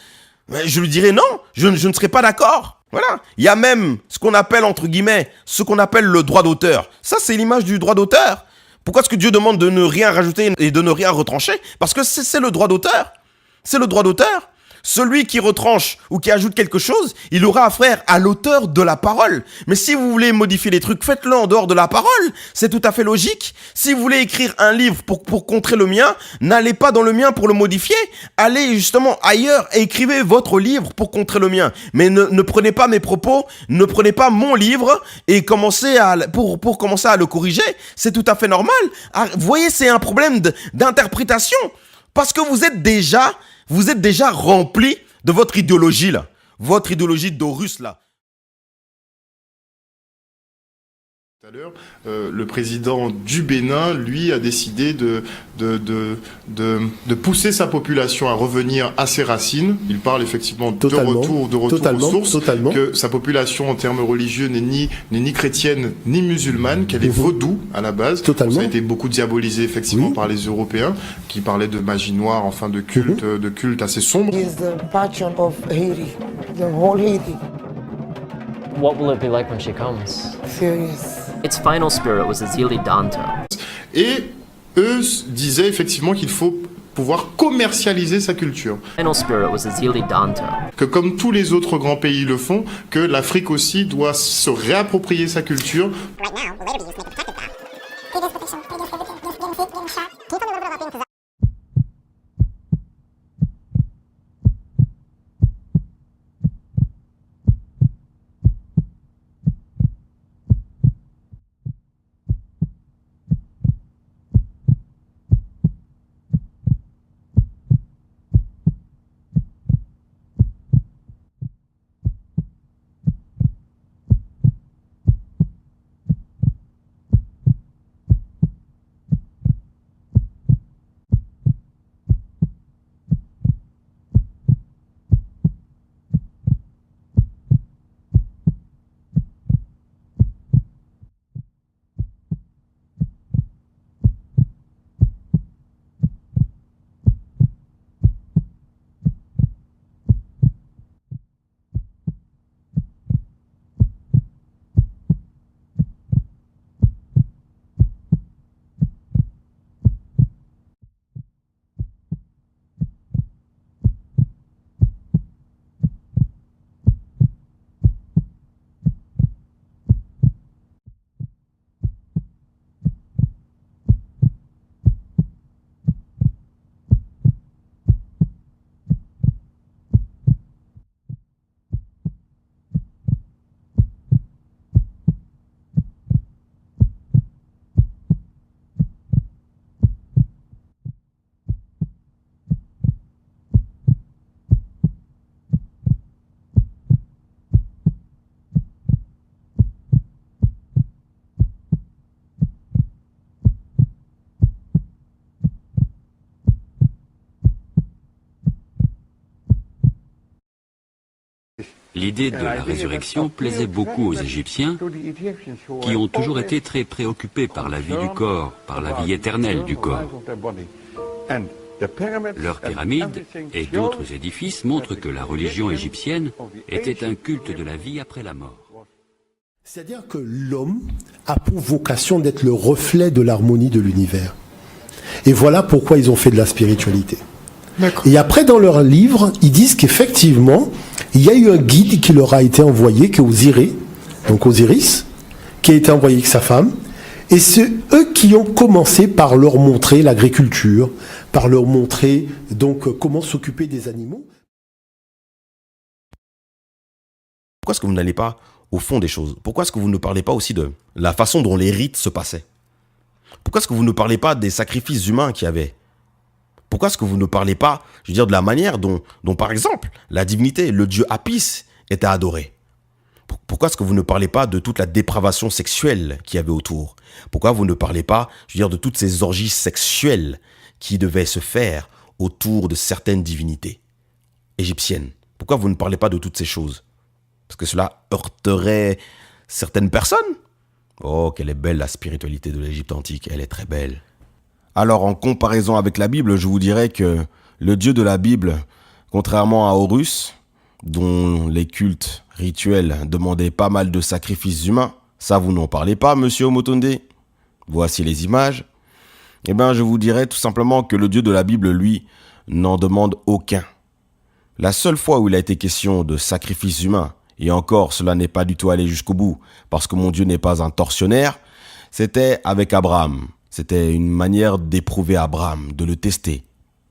je lui dirai non, je ne serai pas d'accord. Voilà. Il y a même ce qu'on appelle, entre guillemets, ce qu'on appelle le droit d'auteur. Ça, c'est l'image du droit d'auteur. Pourquoi est-ce que Dieu demande de ne rien rajouter et de ne rien retrancher? Parce que c'est le droit d'auteur. C'est le droit d'auteur. Celui qui retranche ou qui ajoute quelque chose, il aura affaire à l'auteur de la parole. Mais si vous voulez modifier les trucs, faites-le en dehors de la parole. C'est tout à fait logique. Si vous voulez écrire un livre pour contrer le mien, n'allez pas dans le mien pour le modifier. Allez justement ailleurs et écrivez votre livre pour contrer le mien. Mais ne prenez pas mes propos, ne prenez pas mon livre et commencez pour commencer à le corriger. C'est tout à fait normal. Vous voyez, c'est un problème d'interprétation. Parce que vous êtes déjà rempli de votre idéologie là. Votre idéologie d'Horus là. Tout à l'heure, le président du Bénin, lui, a décidé de pousser sa population à revenir à ses racines. Il parle effectivement de retour aux sources, que sa population en termes religieux n'est ni chrétienne ni musulmane, qu'elle est vaudou à la base. Ça a été beaucoup diabolisé effectivement par les Européens qui parlaient de magie noire, enfin de culte assez sombre. What will it be like when she comes? Serious. Its final spirit was Azili Danto. Et eux disaient effectivement qu'il faut pouvoir commercialiser sa culture. Final spirit was Azili Danto. Que comme tous les autres grands pays le font, que l'Afrique aussi doit se réapproprier sa culture. L'idée de la résurrection plaisait beaucoup aux Égyptiens, qui ont toujours été très préoccupés par la vie du corps, par la vie éternelle du corps. Leurs pyramides et d'autres édifices montrent que la religion égyptienne était un culte de la vie après la mort. C'est-à-dire que l'homme a pour vocation d'être le reflet de l'harmonie de l'univers. Et voilà pourquoi ils ont fait de la spiritualité. Et après, dans leur livre, ils disent qu'effectivement, il y a eu un guide qui leur a été envoyé, qui est Osiris, qui a été envoyé avec sa femme, Et c'est eux qui ont commencé par leur montrer l'agriculture, par leur montrer donc comment s'occuper des animaux. Pourquoi est-ce que vous n'allez pas au fond des choses? Pourquoi est-ce que vous ne parlez pas aussi de la façon dont les rites se passaient? Pourquoi est-ce que vous ne parlez pas des sacrifices humains qu'il y avait? Pourquoi est-ce que vous ne parlez pas, je veux dire, de la manière dont par exemple, la divinité, le dieu Apis, était adoré? Pourquoi est-ce que vous ne parlez pas de toute la dépravation sexuelle qu'il y avait autour? Pourquoi vous ne parlez pas, je veux dire, de toutes ces orgies sexuelles qui devaient se faire autour de certaines divinités égyptiennes? Pourquoi vous ne parlez pas de toutes ces choses? Parce que cela heurterait certaines personnes? Oh, quelle est belle la spiritualité de l'Égypte antique, elle est très belle. Alors, en comparaison avec la Bible, je vous dirais que le Dieu de la Bible, contrairement à Horus, dont les cultes rituels demandaient pas mal de sacrifices humains, ça vous n'en parlez pas, monsieur Omotonde. Voici les images. Eh bien, je vous dirais tout simplement que le Dieu de la Bible, lui, n'en demande aucun. La seule fois où il a été question de sacrifices humains, et encore, cela n'est pas du tout allé jusqu'au bout, parce que mon Dieu n'est pas un tortionnaire, c'était avec Abraham. C'était une manière d'éprouver Abraham, de le tester.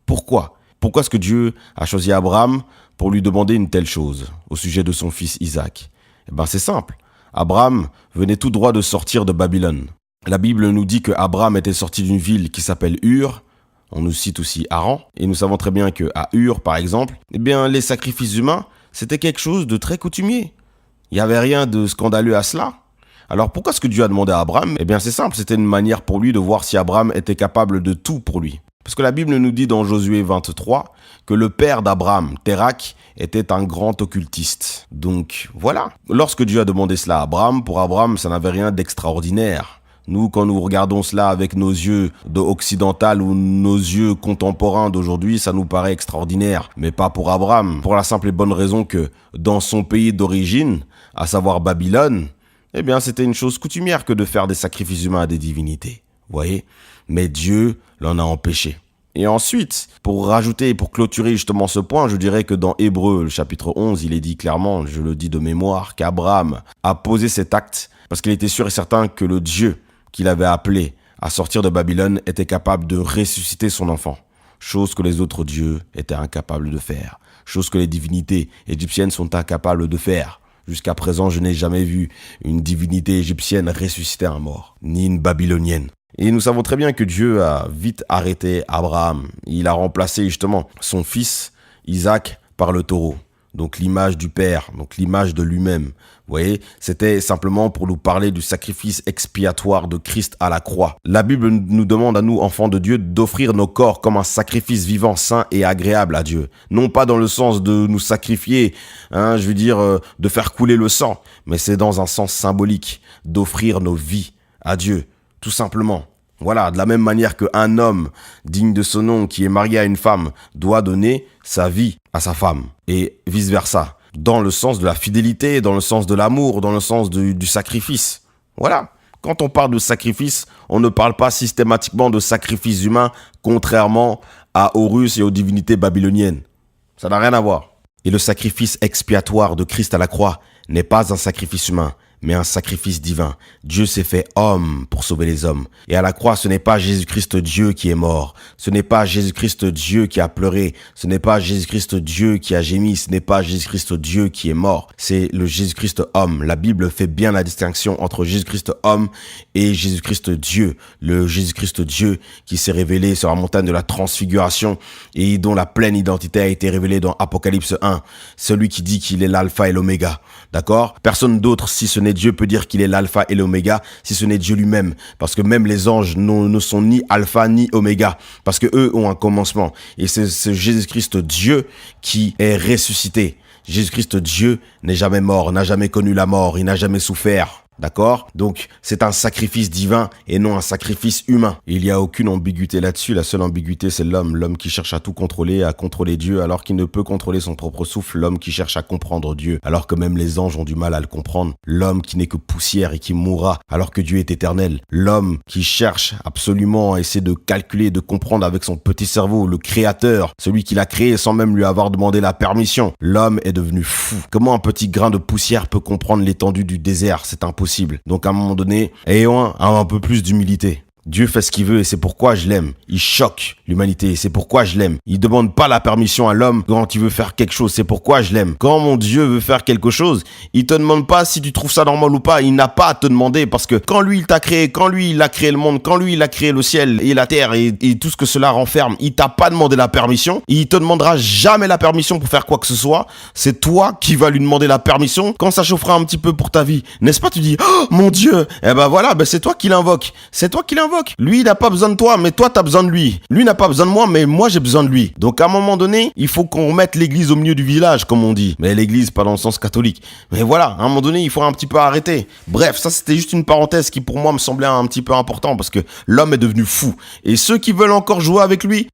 Pourquoi? Pourquoi est-ce que Dieu a choisi Abraham pour lui demander une telle chose au sujet de son fils Isaac? Eh bien, c'est simple. Abraham venait tout droit de sortir de Babylone. La Bible nous dit que Abraham était sorti d'une ville qui s'appelle Ur. On nous cite aussi Haran. Et nous savons très bien qu'à Ur, par exemple, eh bien, les sacrifices humains, c'était quelque chose de très coutumier. Il n'y avait rien de scandaleux à cela. Alors pourquoi est-ce que Dieu a demandé à Abraham? Eh bien c'est simple, c'était une manière pour lui de voir si Abraham était capable de tout pour lui. Parce que la Bible nous dit dans Josué 23 que le père d'Abraham, Térak, était un grand occultiste. Donc voilà, lorsque Dieu a demandé cela à Abraham, pour Abraham ça n'avait rien d'extraordinaire. Nous, quand nous regardons cela avec nos yeux occidentaux ou nos yeux contemporains d'aujourd'hui, ça nous paraît extraordinaire. Mais pas pour Abraham, pour la simple et bonne raison que dans son pays d'origine, à savoir Babylone, eh bien, c'était une chose coutumière que de faire des sacrifices humains à des divinités. Vous voyez? Mais Dieu l'en a empêché. Et ensuite, pour rajouter et pour clôturer justement ce point, je dirais que dans Hébreux, le chapitre 11, il est dit clairement, je le dis de mémoire, qu'Abraham a posé cet acte parce qu'il était sûr et certain que le Dieu qu'il avait appelé à sortir de Babylone était capable de ressusciter son enfant. Chose que les autres dieux étaient incapables de faire. Chose que les divinités égyptiennes sont incapables de faire. Jusqu'à présent, je n'ai jamais vu une divinité égyptienne ressusciter un mort, ni une babylonienne. Et nous savons très bien que Dieu a vite arrêté Abraham. Il a remplacé justement son fils Isaac par le taureau. Donc l'image du Père, donc l'image de lui-même. Vous voyez, c'était simplement pour nous parler du sacrifice expiatoire de Christ à la croix. La Bible nous demande à nous, enfants de Dieu, d'offrir nos corps comme un sacrifice vivant, saint et agréable à Dieu. Non pas dans le sens de nous sacrifier, je veux dire, de faire couler le sang, mais c'est dans un sens symbolique, d'offrir nos vies à Dieu, tout simplement. Voilà, de la même manière qu'un homme digne de ce nom qui est marié à une femme doit donner sa vie à sa femme et vice-versa, dans le sens de la fidélité, dans le sens de l'amour, dans le sens du sacrifice. Voilà, quand on parle de sacrifice, on ne parle pas systématiquement de sacrifice humain, contrairement à Horus et aux divinités babyloniennes. Ça n'a rien à voir. Et le sacrifice expiatoire de Christ à la croix n'est pas un sacrifice humain, mais un sacrifice divin. Dieu s'est fait homme pour sauver les hommes. Et à la croix, ce n'est pas Jésus-Christ Dieu qui est mort. Ce n'est pas Jésus-Christ Dieu qui a pleuré. Ce n'est pas Jésus-Christ Dieu qui a gémi. Ce n'est pas Jésus-Christ Dieu qui est mort. C'est le Jésus-Christ homme. La Bible fait bien la distinction entre Jésus-Christ homme et Jésus-Christ Dieu. Le Jésus-Christ Dieu qui s'est révélé sur la montagne de la transfiguration et dont la pleine identité a été révélée dans Apocalypse 1. Celui qui dit qu'il est l'alpha et l'oméga. D'accord? Personne d'autre, si ce n'est Dieu, peut dire qu'il est l'alpha et l'oméga, si ce n'est Dieu lui-même. Parce que même les anges ne sont ni alpha ni oméga. Parce que eux ont un commencement. Et c'est ce Jésus-Christ Dieu qui est ressuscité. Jésus-Christ Dieu n'est jamais mort, n'a jamais connu la mort, il n'a jamais souffert. D'accord? Donc, c'est un sacrifice divin et non un sacrifice humain. Il n'y a aucune ambiguïté là-dessus. La seule ambiguïté, c'est l'homme qui cherche à tout contrôler, à contrôler Dieu, alors qu'il ne peut contrôler son propre souffle. L'homme qui cherche à comprendre Dieu, alors que même les anges ont du mal à le comprendre. L'homme qui n'est que poussière et qui mourra, alors que Dieu est éternel. L'homme qui cherche absolument à essayer de calculer, de comprendre avec son petit cerveau, le créateur, celui qui l'a créé sans même lui avoir demandé la permission. L'homme est devenu fou. Comment un petit grain de poussière peut comprendre l'étendue du désert? C'est impossible. possible. Donc à un moment donné, ayons un peu plus d'humilité. Dieu fait ce qu'il veut et c'est pourquoi je l'aime. Il choque l'humanité et c'est pourquoi je l'aime. Il demande pas la permission à l'homme quand il veut faire quelque chose. C'est pourquoi je l'aime. Quand mon Dieu veut faire quelque chose, il te demande pas si tu trouves ça normal ou pas. Il n'a pas à te demander parce que quand lui il t'a créé, quand lui il a créé le monde, quand lui il a créé le ciel et la terre et tout ce que cela renferme, il t'a pas demandé la permission. Il te demandera jamais la permission pour faire quoi que ce soit. C'est toi qui vas lui demander la permission quand ça chauffera un petit peu pour ta vie. N'est-ce pas? Tu dis, oh mon Dieu. Eh ben voilà, c'est toi qui l'invoque. C'est toi qui l'invoque. Lui, il n'a pas besoin de toi, mais toi, t'as besoin de lui. Lui n'a pas besoin de moi, mais moi, j'ai besoin de lui. Donc, à un moment donné, il faut qu'on mette l'église au milieu du village, comme on dit. Mais l'église, pas dans le sens catholique. Mais voilà, à un moment donné, il faut un petit peu arrêter. Bref, ça, c'était juste une parenthèse qui, pour moi, me semblait un petit peu important parce que l'homme est devenu fou. Et ceux qui veulent encore jouer avec lui,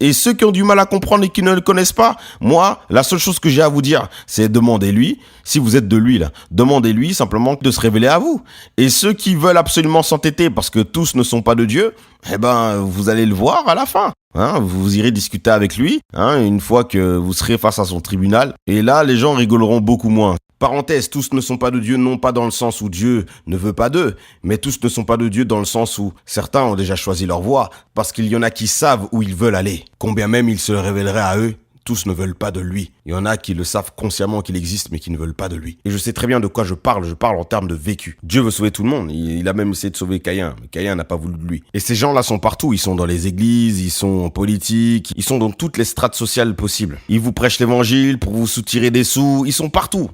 et ceux qui ont du mal à comprendre et qui ne le connaissent pas, moi, la seule chose que j'ai à vous dire, c'est demandez-lui. Si vous êtes de lui, là, demandez-lui simplement de se révéler à vous. Et ceux qui veulent absolument s'entêter parce que tous ne sont pas de Dieu, eh ben, vous allez le voir à la fin. Hein, vous irez discuter avec lui, une fois que vous serez face à son tribunal. Et là, les gens rigoleront beaucoup moins. Parenthèse, tous ne sont pas de Dieu, non pas dans le sens où Dieu ne veut pas d'eux, mais tous ne sont pas de Dieu dans le sens où certains ont déjà choisi leur voie, parce qu'il y en a qui savent où ils veulent aller. Combien même il se révélerait à eux, tous ne veulent pas de lui. Il y en a qui le savent consciemment qu'il existe, mais qui ne veulent pas de lui. Et je sais très bien de quoi je parle en termes de vécu. Dieu veut sauver tout le monde. Il a même essayé de sauver Caïn, mais Caïn n'a pas voulu de lui. Et ces gens-là sont partout. Ils sont dans les églises, ils sont en politique, ils sont dans toutes les strates sociales possibles. Ils vous prêchent l'évangile pour vous soutirer des sous. Ils sont partout.